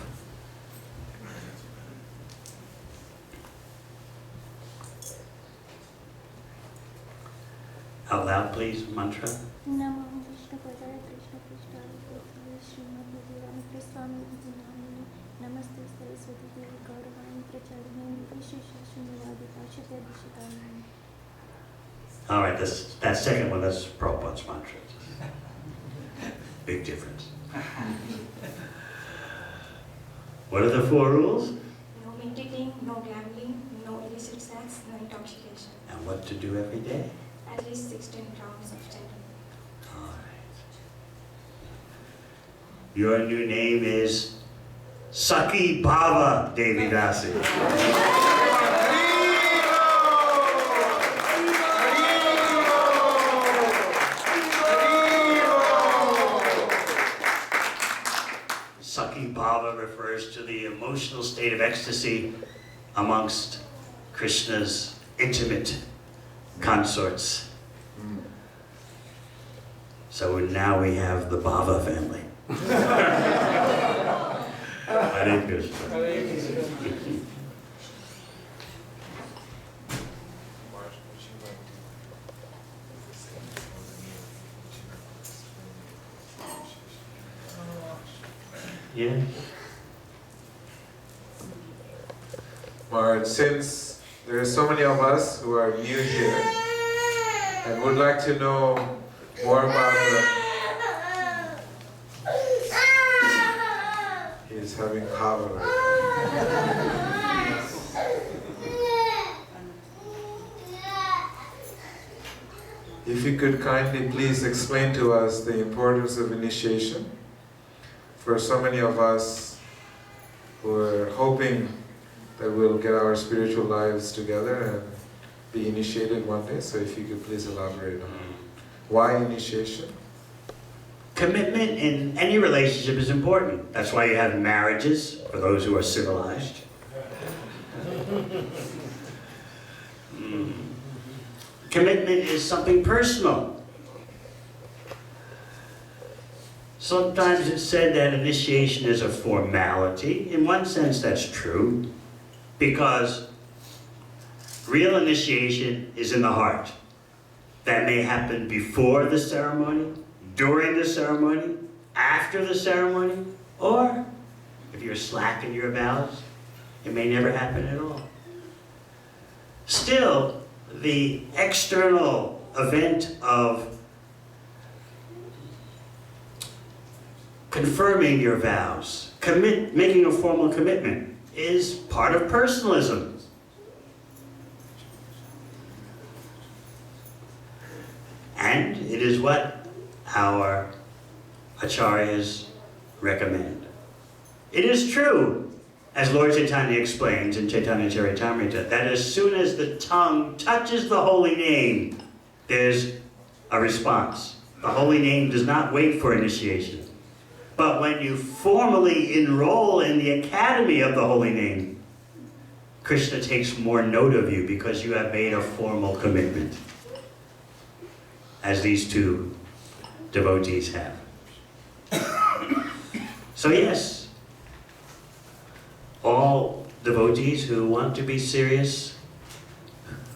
Out loud, please, mantra. Namo Vishnupadaya Krishna Krishnaya Bhutale Srimati Devamrita Swami Devamrita Namaste Saraswati Devi Gauravani Pracharine Vishesha Srimati Pashya Dishitani. All right, that second one, that's Prabhupada's mantra. Big difference. What are the 4 rules? No meditating, no gambling, no illicit sex, no intoxication. And what to do every day? At least 16 rounds of chanting. All right. Your new name is Saki Bhava Devi Dasi. Saki Bhava refers to the emotional state of ecstasy amongst Krishna's intimate consorts. So now we have the Bhava family. Hare Krishna. Yes. Maharaj, since there are so many of us who are new here and would like to know more about he is having kava right now. If you could kindly please explain to us the importance of initiation for so many of us who are hoping that we'll get our spiritual lives together and be initiated one day. So if you could please elaborate on why initiation? Commitment in any relationship is important. That's why you have marriages, for those who are civilized. Commitment is something personal. Sometimes it's said that initiation is a formality. In one sense, that's true, because real initiation is in the heart. That may happen before the ceremony, during the ceremony, after the ceremony, or if you're slack in your vows, it may never happen at all. Still, the external event of confirming your vows, making a formal commitment, is part of personalism. And it is what our acharyas recommend. It is true, as Lord Chaitanya explains in Chaitanya Charitamrita, that as soon as the tongue touches the holy name, there's a response. The holy name does not wait for initiation. But when you formally enroll in the academy of the holy name, Krishna takes more note of you because you have made a formal commitment, as these two devotees have. So yes, all devotees who want to be serious,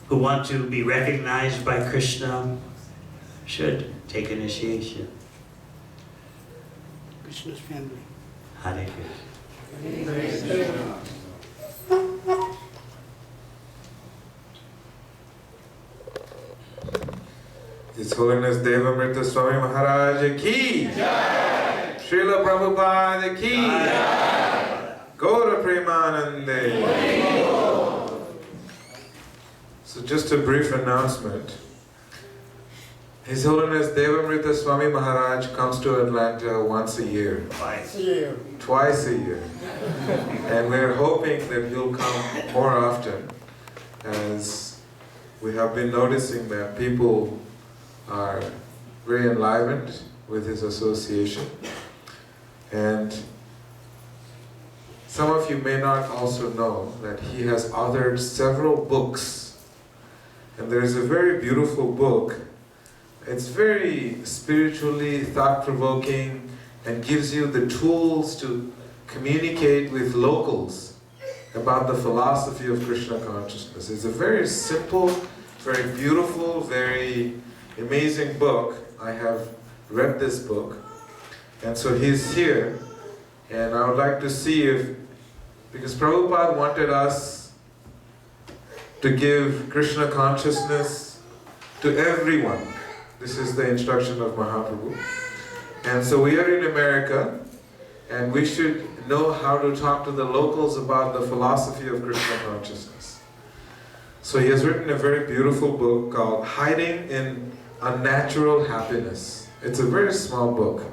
who want to be recognized by Krishna, should take initiation. Krishna's family. Hare Krishna. His Holiness Devamrita Swami Maharaj ki Jai! Srila Prabhupada ki Jai! Gaura Premanande! So just a brief announcement. His Holiness Devamrita Swami Maharaj comes to Atlanta once a year. Twice. Twice a year. And we're hoping that he'll come more often, as we have been noticing that people are very enlivened with his association. And some of you may not also know that he has authored several books. And there is a very beautiful book. It's very spiritually thought-provoking and gives you the tools to communicate with locals about the philosophy of Krishna consciousness. It's a very simple, very beautiful, very amazing book. I have read this book. And so he's here. And I would like to see if, because Prabhupada wanted us to give Krishna consciousness to everyone. This is the instruction of Mahaprabhu. And so we are in America, and we should know how to talk to the locals about the philosophy of Krishna consciousness. So he has written a very beautiful book called Hiding in Unnatural Happiness. It's a very small book.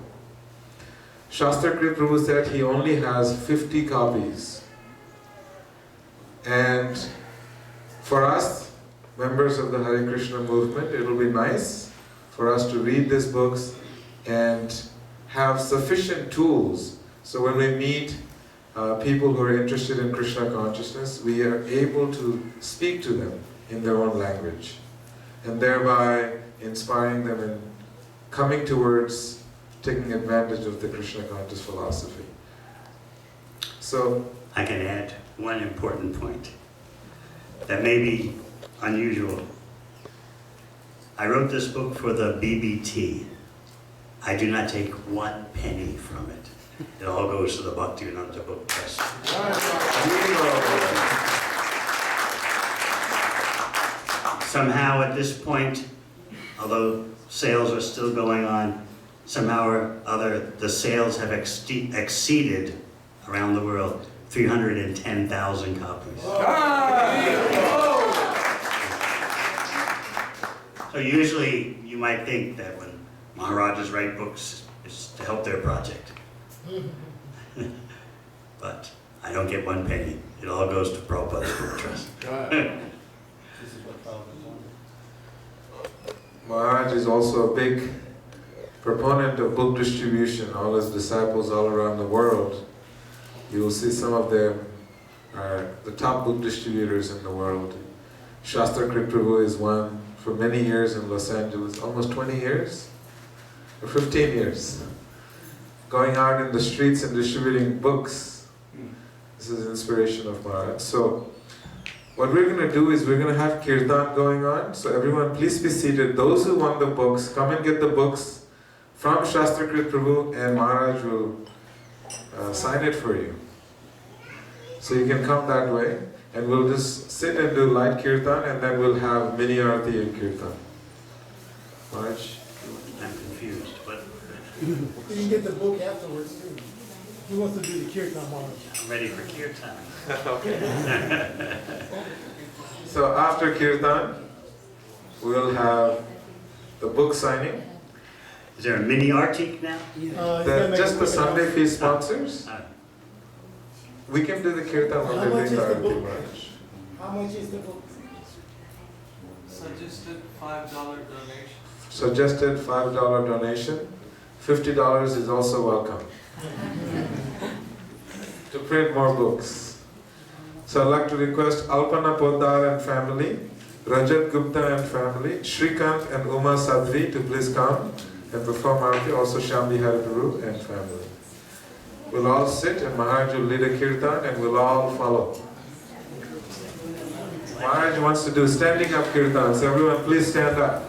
Shastakrit Prabhu said he only has 50 copies. And for us, members of the Hare Krishna movement, it will be nice for us to read these books and have sufficient tools so when we meet people who are interested in Krishna consciousness, we are able to speak to them in their own language, and thereby inspiring them in coming towards taking advantage of the Krishna conscious philosophy. So I can add one important point that may be unusual. I wrote this book for the BBT. I do not take 1 penny from it. It all goes to the Bhaktivinoda Book Trust. somehow at this point, although sales are still going on, somehow or other, the sales have exceeded around the world 310,000 copies. So usually you might think that when Maharajas write books, it's to help their project. But I don't get one penny. It all goes to Prabhupada's Book Trust. Maharaj is also a big proponent of book distribution. All his disciples all around the world, you will see some of them are the top book distributors in the world. Shastrakrit Prabhu is one for many years in Los Angeles, almost 20 years or 15 years, going out in the streets and distributing books. This is inspiration of Maharaj. So what we're going to do is we're going to have kirtan going on. So everyone please be seated. Those who want the books, come and get the books from Shastrakrit Prabhu, and Maharaj will sign it for you. So you can come that way, and we'll just sit and do light kirtan, and then we'll have mini arati and kirtan. Maharaj? I'm confused, but You can get the book afterwards too. He wants to do the kirtan Maharaj. I'm ready for kirtan. Okay. So after kirtan, we'll have the book signing. Is there a mini artik now? Just the Sunday feast sponsors. We can do the kirtan when How they much bring is the the arati, book? Maharaj. How much is the book? Suggested $5 donation. Suggested $5 donation. $50 is also welcome. To print more books. So I'd like to request Alpana Poddar and family, Rajat Gupta and family, Shrikant and Uma Sadri to please come and perform arati, also Shamli Haripuru and family. We'll all sit and Maharaj will lead a kirtan and we'll all follow. Maharaj wants to do standing up kirtan, so everyone please stand up.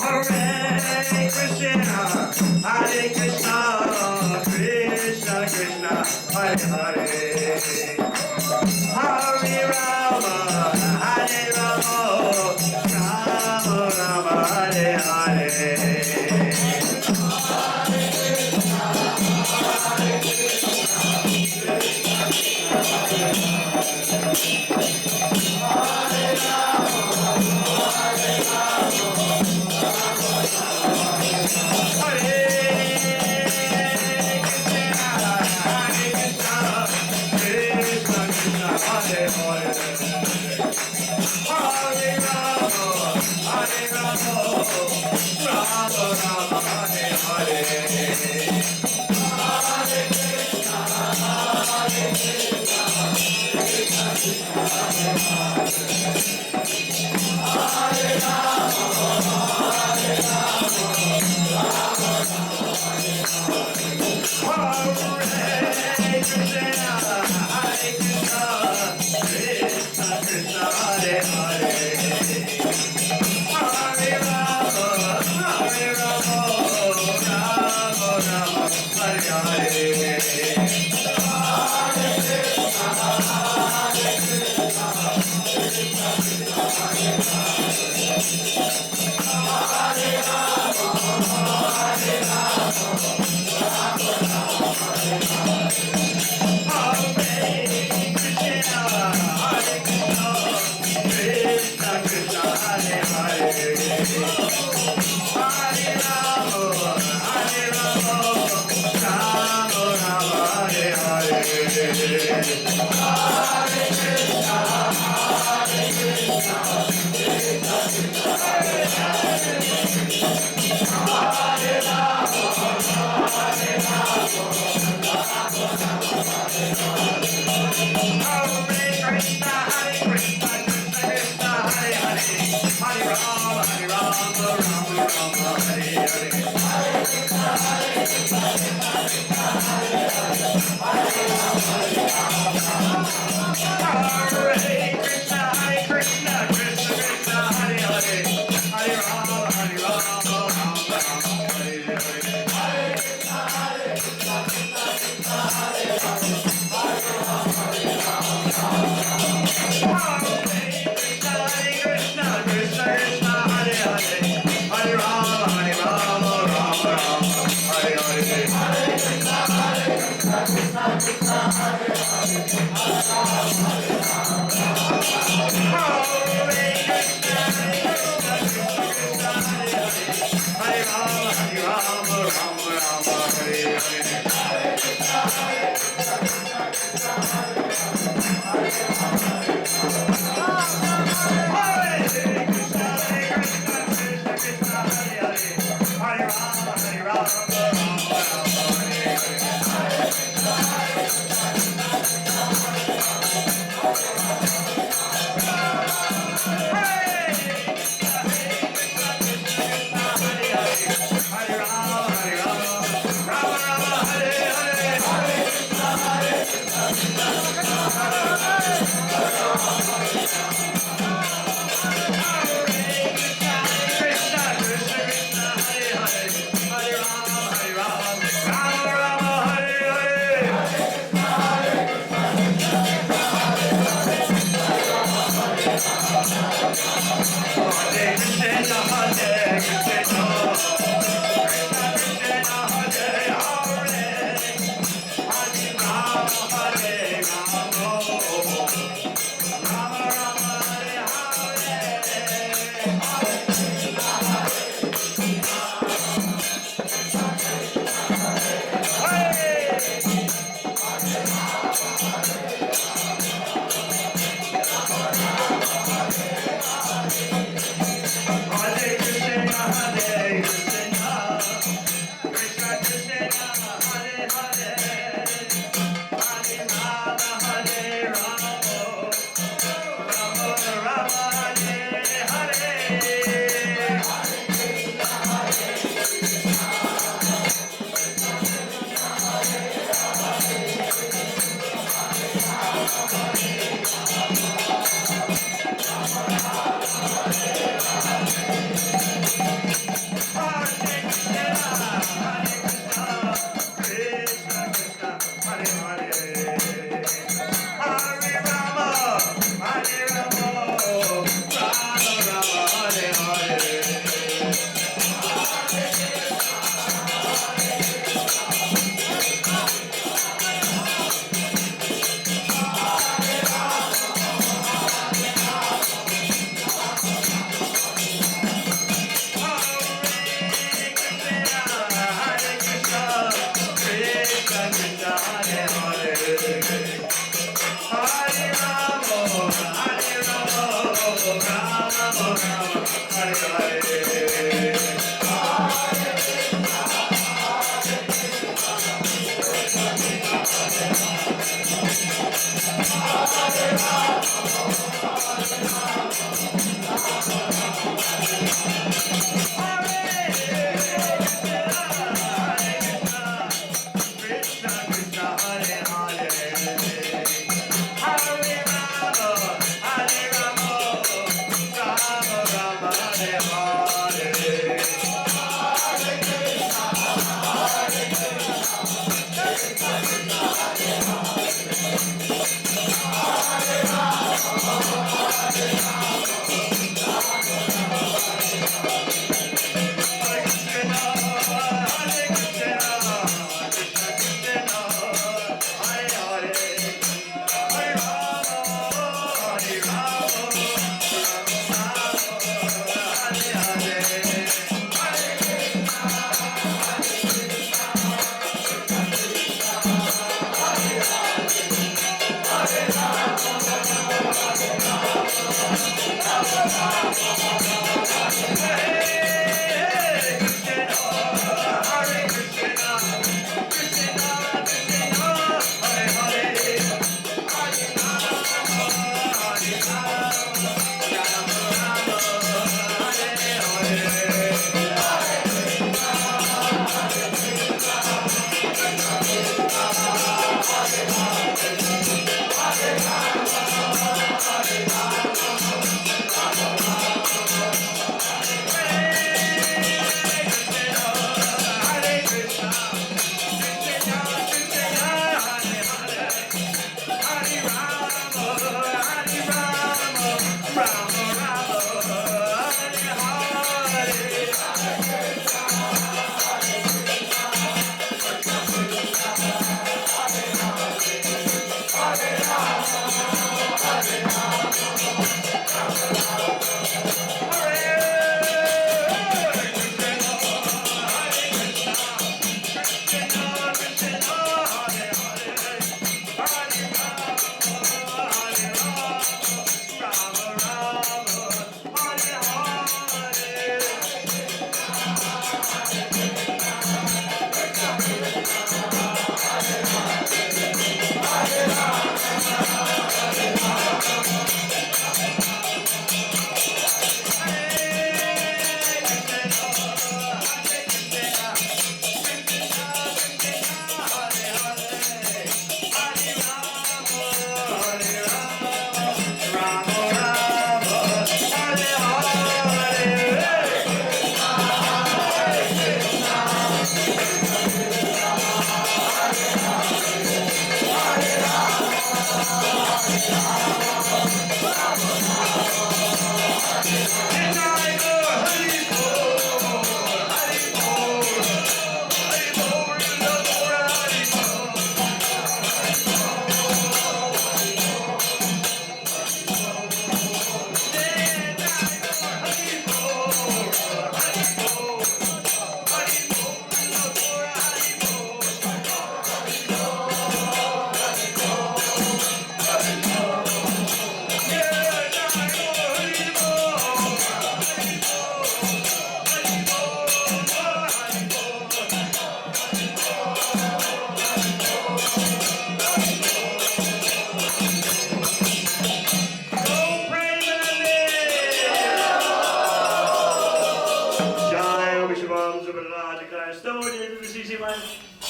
Hooray! Hare Hare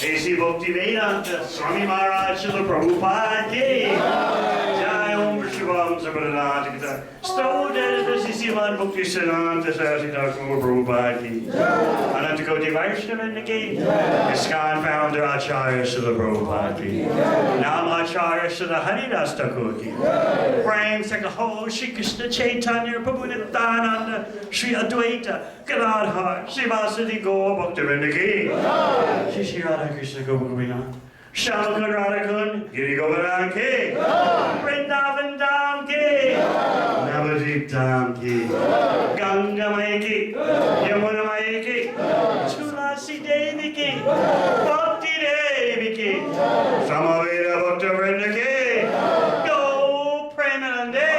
Esi Bhakti Vedanta Swami Maharaj Srila Prabhupada Ki Jai Om Shivam Sabharanajikata Stoted Sisiman Bhakti Siddhanta Sarasita Prabhupada Ki Anantakoti Vaishnava Ki Iskcon founder Acharya Srila Prabhupada Ki Nam Acharya Srila Haridas Thakur Ki Praying Sakaho Shri Krishna Chaitanya Prabhu Nityananda Shri Advaita Gadadhar Shri Vasudeva Gaur Bhaktivinoda Ki Shri Radha Krishna Gopal Shalakun Radhakun Giri Govardhan Ki Vrindavan Dham Ki Navadvip Dham Ki Ganga Maya Ki Yamuna Maya Ki Tulasi Devi Ki Bhakti Devi Ki Samaveda Bhaktivinoda Ki Go Premanande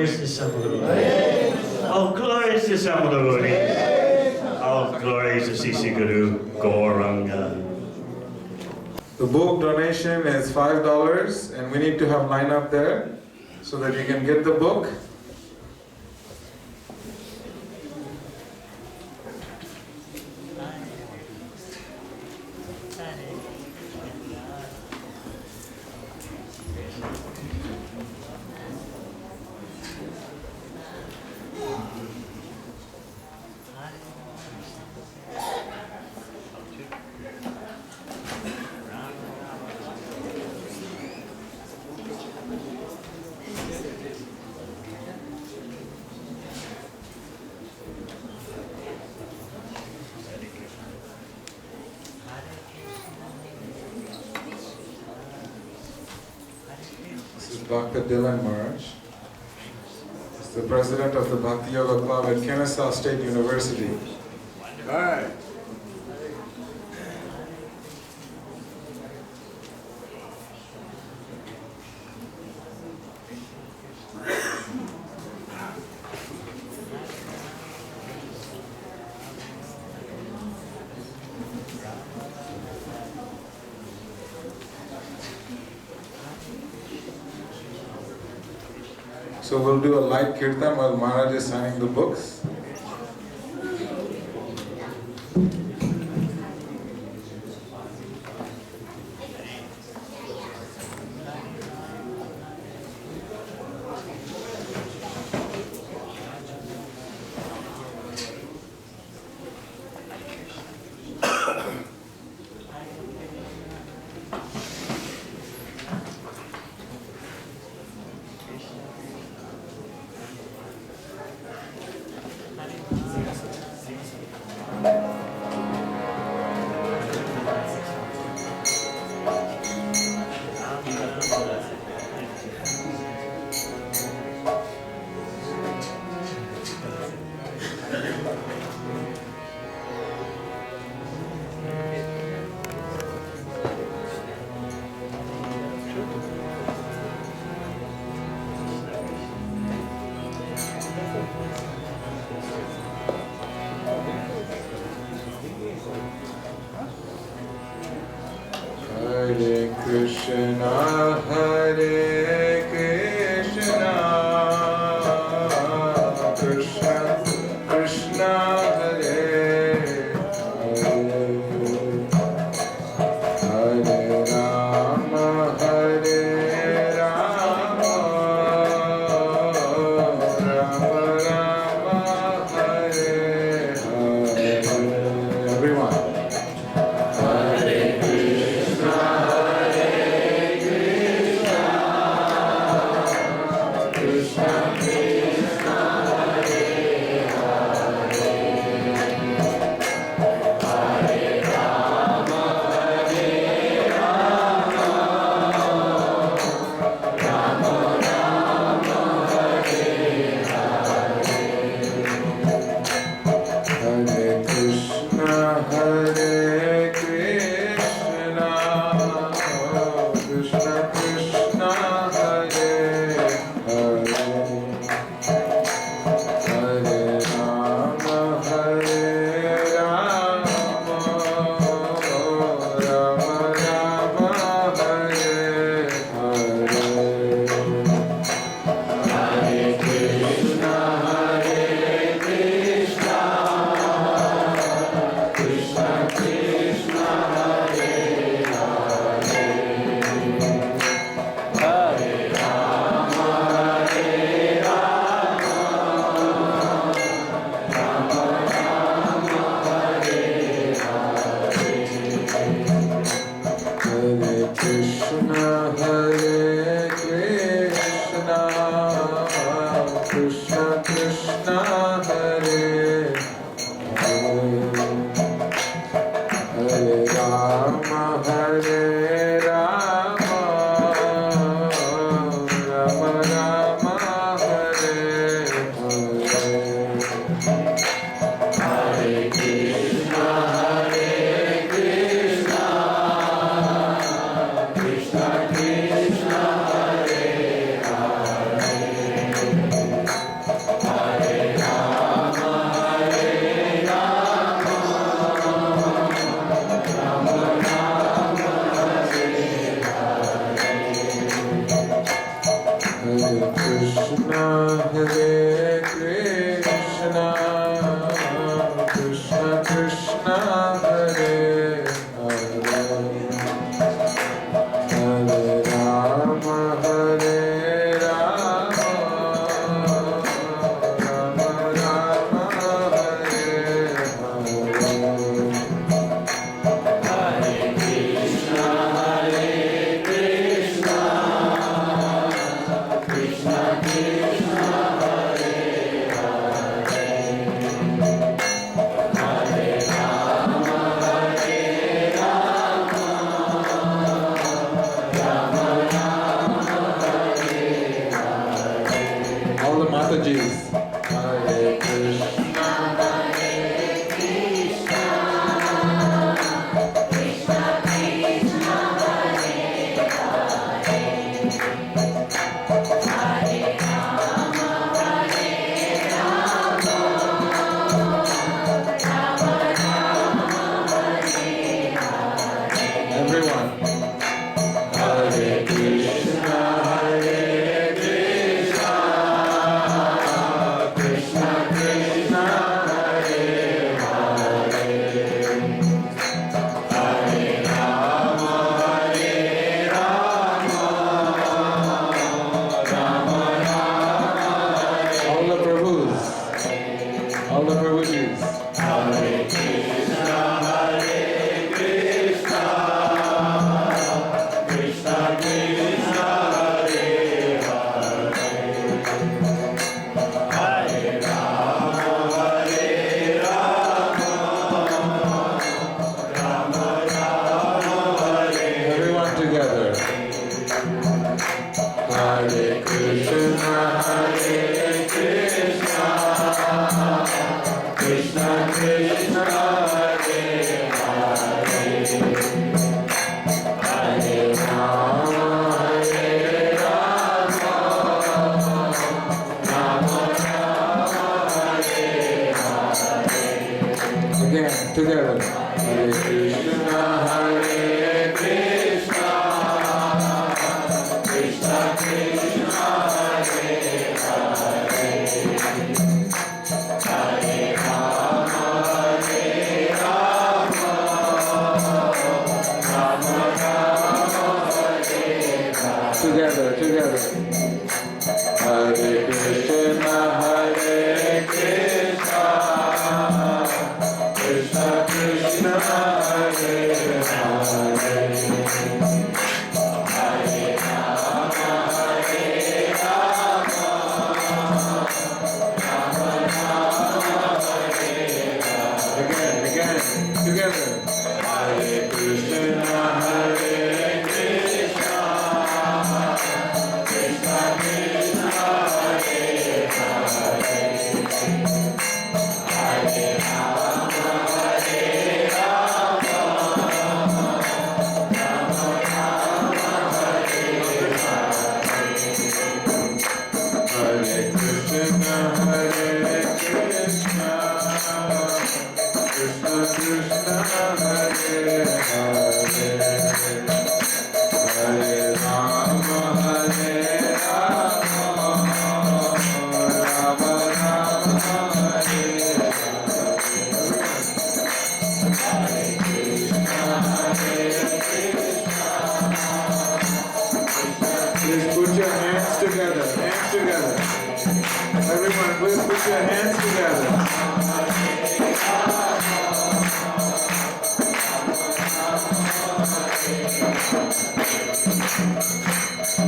Where's the Samadhi? Oh, glories to Samadhi. Oh, glories to Sisi Guru Gauranga. The book donation is $5 and we need to have line up there so that you can get the book. Dr. Dylan March is the president of the Bhakti Yoga Club at Kennesaw State University. Alright. So we'll do a light kirtan while Maharaj is signing the books. Hare Krishna, Hare Krishna, Krishna Krishna, Hare Hare, Hare Rama, Hare Rama, Rama Rama, Hare Hare. Everyone. Prabhuji's. Hare Krishna, Krishna Krishna, Hare Hare, Hare Rama, Rama Rama, Hare. Everyone together. Hare Krishna, Krishna Krishna, Hare Hare, Hare Rama, Rama Rama, Hare Hare. Again, together. Hare Krishna, Krishna Krishna, Hare Hare, Hare Rama, Rama Rama, Hare Hare. Together. Hare Krishna, Krishna Krishna, Hare Hare, Hare Rama, Rama Rama, Hare Hare. Again, together. Hare Krishna, Krishna Krishna, Hare Hare, Hare Rama, Rama Rama, Hare Hare. Hare Krishna, Krishna Krishna, Hare Hare, Hare Rama, Rama Rama, Hare Hare. Please put your hands together. Everyone, please put your hands together.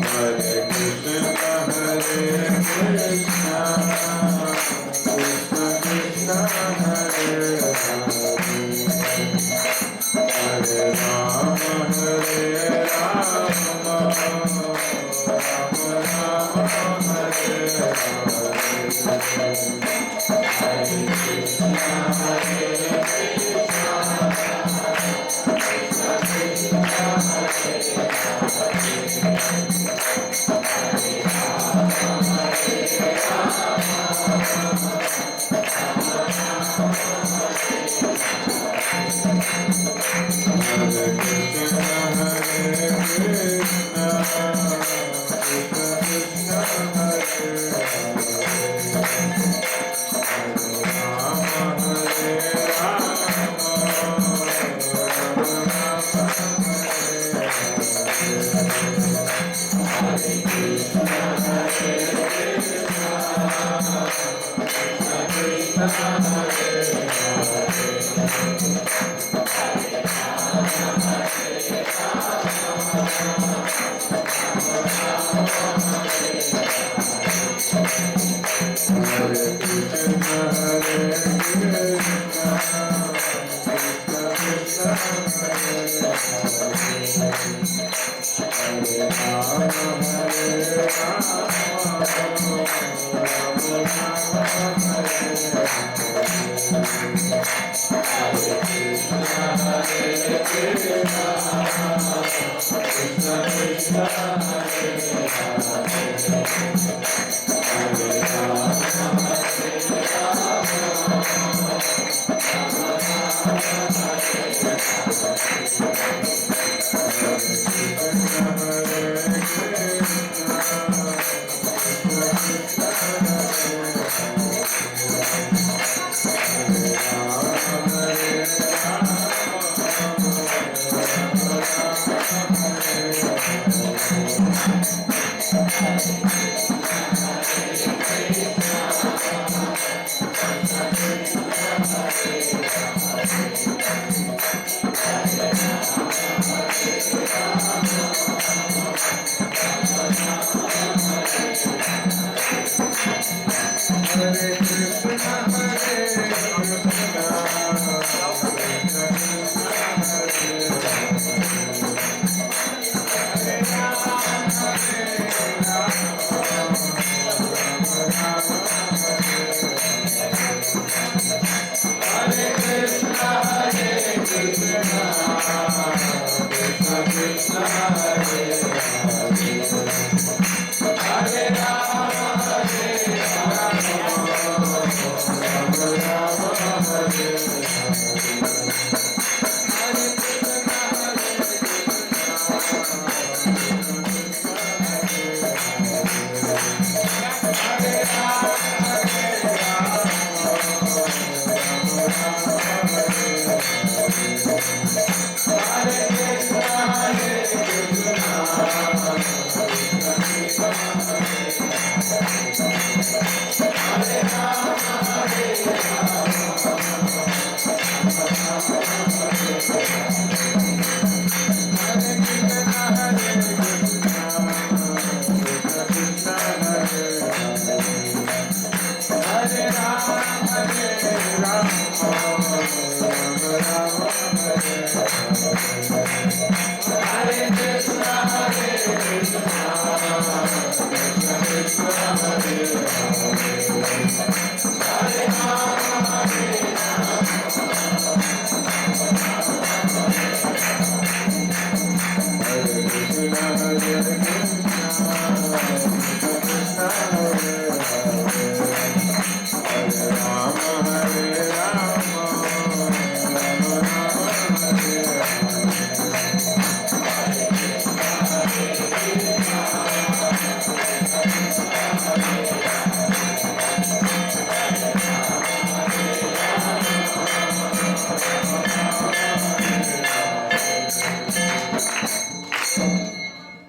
Hare Krishna, Krishna Krishna, Hare Hare, Hare Rama, Rama Rama, Hare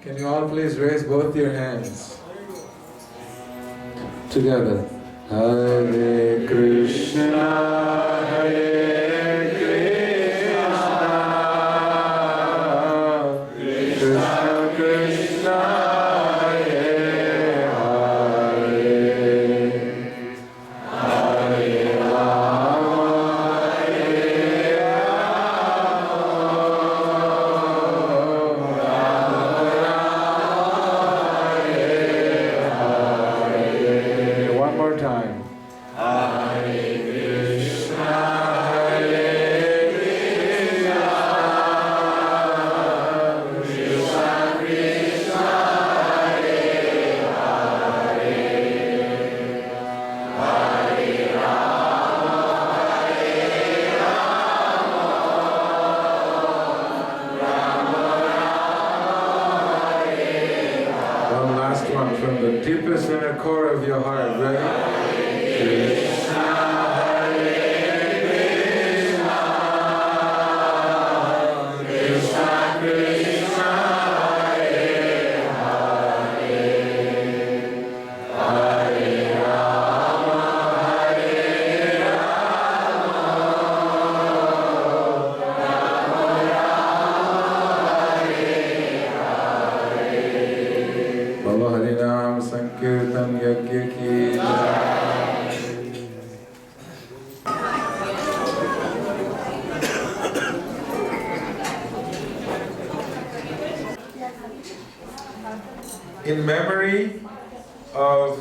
Can you all please raise both your hands together? Hare Krishna, Hare Krishna, Krishna Krishna, Hare Hare, Hare Rama, Hare Rama. One more time. Hare Krishna, Hare Krishna, Krishna Krishna, Hare Hare, Hare Rama, Hare Rama, one last one from the deepest inner core of your heart. Ready? Krishna, Hare Krishna, Krishna Krishna, Hare Hare, Hare Rama, Hare Rama. Bolo Harinam Sankirtan Yajna Ki Jai. In memory of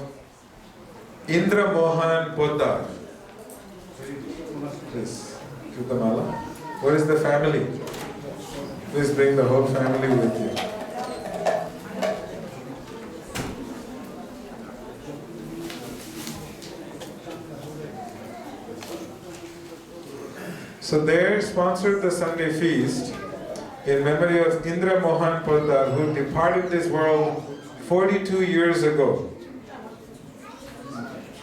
Indra Mohan Poddar. Please, give the mala. Where is the family? Please bring the whole family with you. So they sponsored the Sunday feast in memory of Indra Mohan Poddar, who departed this world 42 years ago.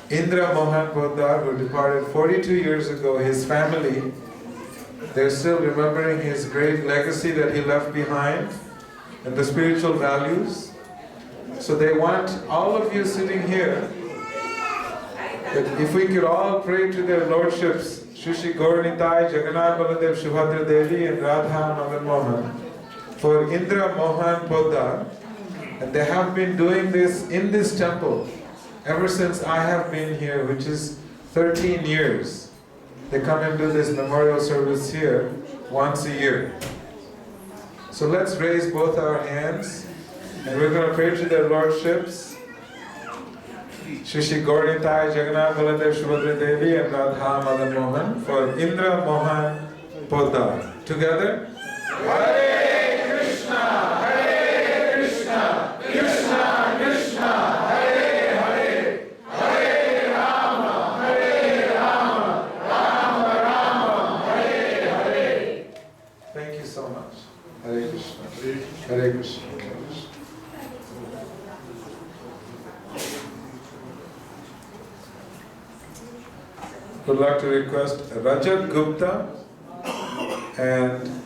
Indra Mohan Poddar, who departed 42 years ago, his family, they're still remembering his great legacy that he left behind and the spiritual values. So they want all of you sitting here, that if we could all pray to their lordships, Shri Gauranitai, Jagannath Baladev, Subhadra Devi and Radha Madan Mohan, for Indra Mohan Poddar. And they have been doing this in this temple ever since I have been here, which is 13 years. They come and do this memorial service here once a year. So let's raise both our hands and we're going to pray to their lordships, Shri Gauranitai, Jagannath Baladev, Subhadra Devi and Radha Madan Mohan, for Indra Mohan Poddar. Together? Hare Krishna, Hare Krishna, Krishna Krishna, Hare Hare, Hare Rama, Rama Rama, would like to request Rajat Gupta and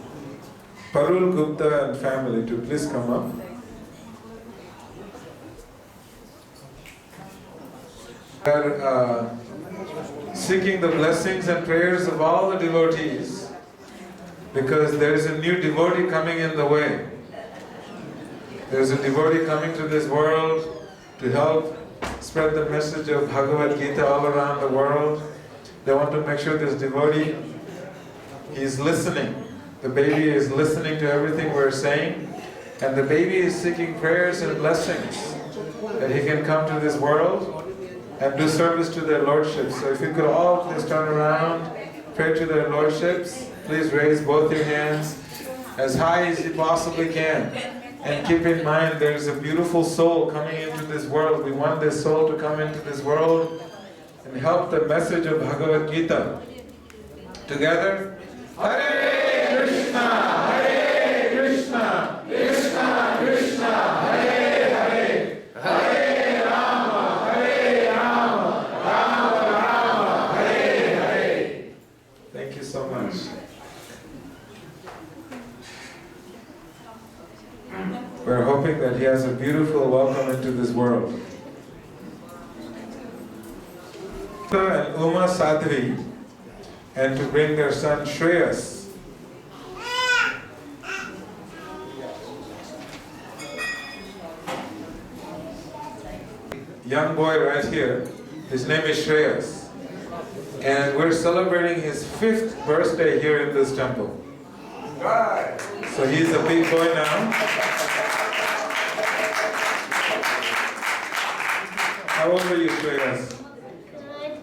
Parul Gupta and family to please come up. We are seeking the blessings and prayers of all the devotees because there is a new devotee coming in the way. There is a devotee coming to this world to help spread the message of Bhagavad Gita all around the world. They want to make sure this devotee, he is listening. The baby is listening to everything we're saying, and the baby is seeking prayers and blessings that he can come to this world and do service to their lordships. So if you could all please turn around, pray to their lordships. Please raise both your hands as high as you possibly can. And keep in mind there is a beautiful soul coming into this world. We want this soul to come into this world and help the message of Bhagavad Gita. Together, Hare Krishna, Hare Krishna, Krishna Krishna, Hare Hare, Hare Rama, Hare Rama, Rama Rama, Hare Hare. Thank you so much. We're hoping that he has a beautiful welcome into this world. And Uma Sadhvi, and to bring their son Shreyas. Young boy right here, his name is Shreyas. And we're celebrating his 5th birthday here in this temple. So he's a big boy now. How old are you, Shreyas? Good.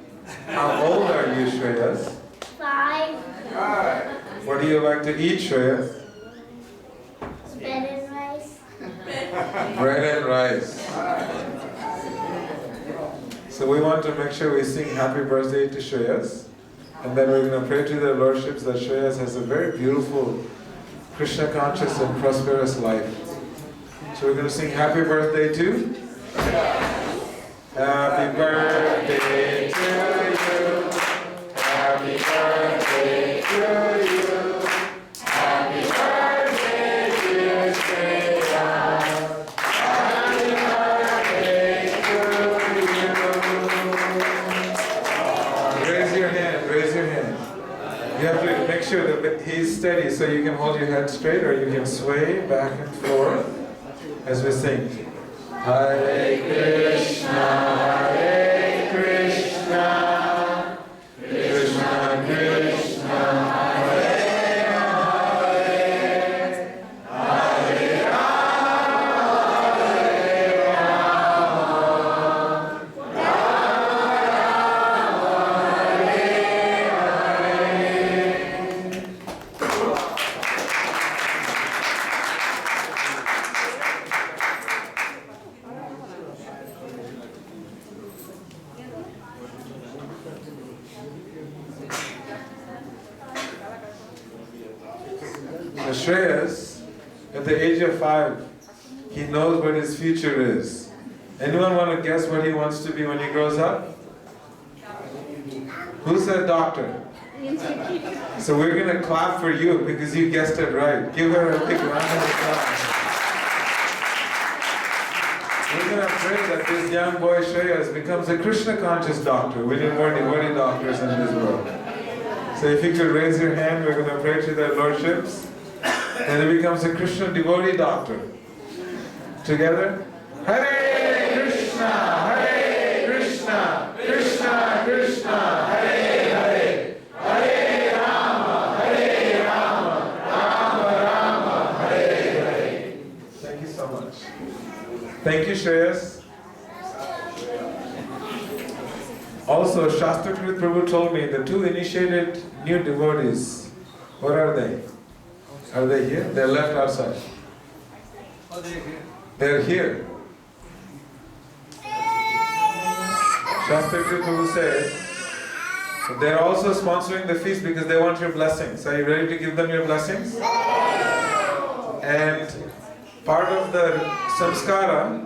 How old are you, Shreyas? 5. What do you like to eat, Shreyas? Bread and rice. Bread and rice. So we want to make sure we sing happy birthday to Shreyas. And then we're going to pray to their lordships that Shreyas has a very beautiful, Krishna conscious and prosperous life. So we're going to sing happy birthday to Happy birthday to you. Happy birthday to you. Happy birthday, dear Shreya. Happy birthday to you. Raise your hand, raise your hand. You have to make sure that he's steady so you can hold your head straight or you can sway back and forth as we sing. Hare Krishna, Hare Krishna, Krishna Krishna, Hare Hare, Hare Rama, Hare Rama, Rama So Shreyas, at the age of 5, he knows what his future is. Anyone want to guess what he wants to be when he grows up? Who said doctor? So we're going to clap for you because you guessed it right. Give her a big round of applause. We're going to pray that this young boy Shreyas becomes a Krishna conscious doctor. We need more devotee doctors in this world. So if you could raise your hand, we're going to pray to their lordships. And he becomes a Krishna devotee doctor. Together? Hare Krishna, Hare Krishna, Krishna Krishna, Hare Hare, Hare Rama, Hare Rama, Rama Rama, Hare Hare. Thank you so much. Thank you, Shreyas. Also, Shastrakrit Prabhu told me the 2 initiated new devotees, what are they? Are they here? They're left outside. Oh, they're here. They're here. Shastrakrit Prabhu said, they're also sponsoring the feast because they want your blessings. Are you ready to give them your blessings? And part of the samskara,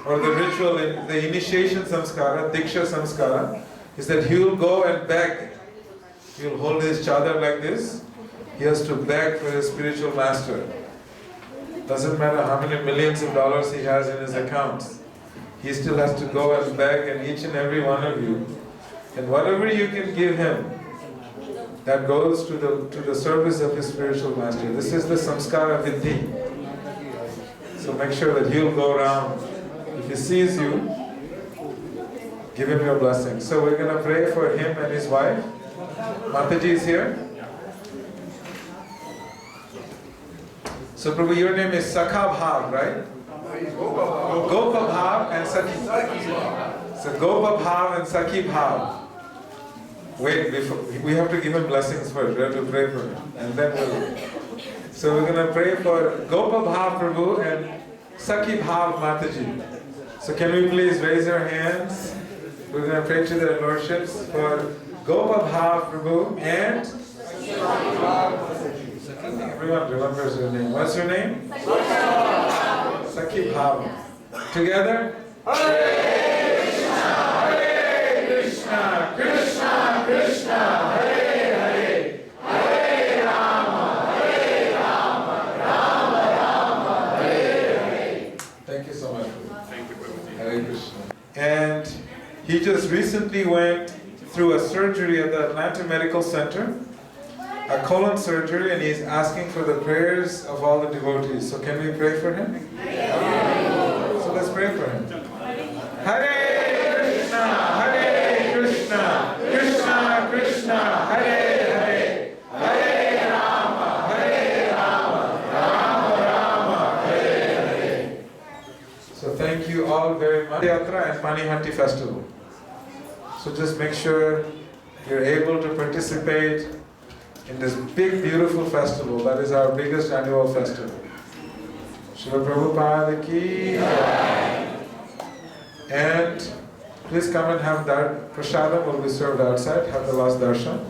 or the ritual, the initiation samskara, Diksha samskara, is that he will go and beg. He will hold his chadar like this. He has to beg for his spiritual master. Doesn't matter how many millions of dollars he has in his accounts. He still has to go and beg, and each and every one of you. And whatever you can give him, that goes to the service of his spiritual master. This is the samskara vidhi. So make sure that he'll go around. If he sees you, give him your blessing. So we're going to pray for him and his wife. Mataji is here. So Prabhu, your name is Sakha Bhav, right? Gopa Bhav and Sakhi. So Gopa Bhav and Sakhi Bhav. Wait, we have to give him blessings first. We have to pray for him. And then we'll... So we're going to pray for Gopa Bhav Prabhu and Sakhi Bhav Mataji. So can we please raise our hands? We're going to pray to their lordships for Gopa Bhav Prabhu and everyone remembers your name. What's your name? Sakhi Bhav. Together? Hare Krishna, Krishna Krishna, Hare Hare, Hare Rama, Rama Rama, Hare Hare. Thank you so much. Thank you, Prabhuji. Hare Krishna. And he just recently went through a surgery at the Atlanta Medical Center, a colon surgery, and he's asking for the prayers of all the devotees. So can we pray for him? So let's pray for him. Hare Krishna, Hare Krishna, Krishna Krishna, Hare Hare, Hare Rama, Rama Rama, Hare Hare. So thank you all very much. Yatra and Manihanti Festival. So just make sure you're able to participate in this big, beautiful festival. That is our biggest annual festival. Srila Prabhupada ki jai. And please come and have that prasadam will be served outside. Have the last darshan.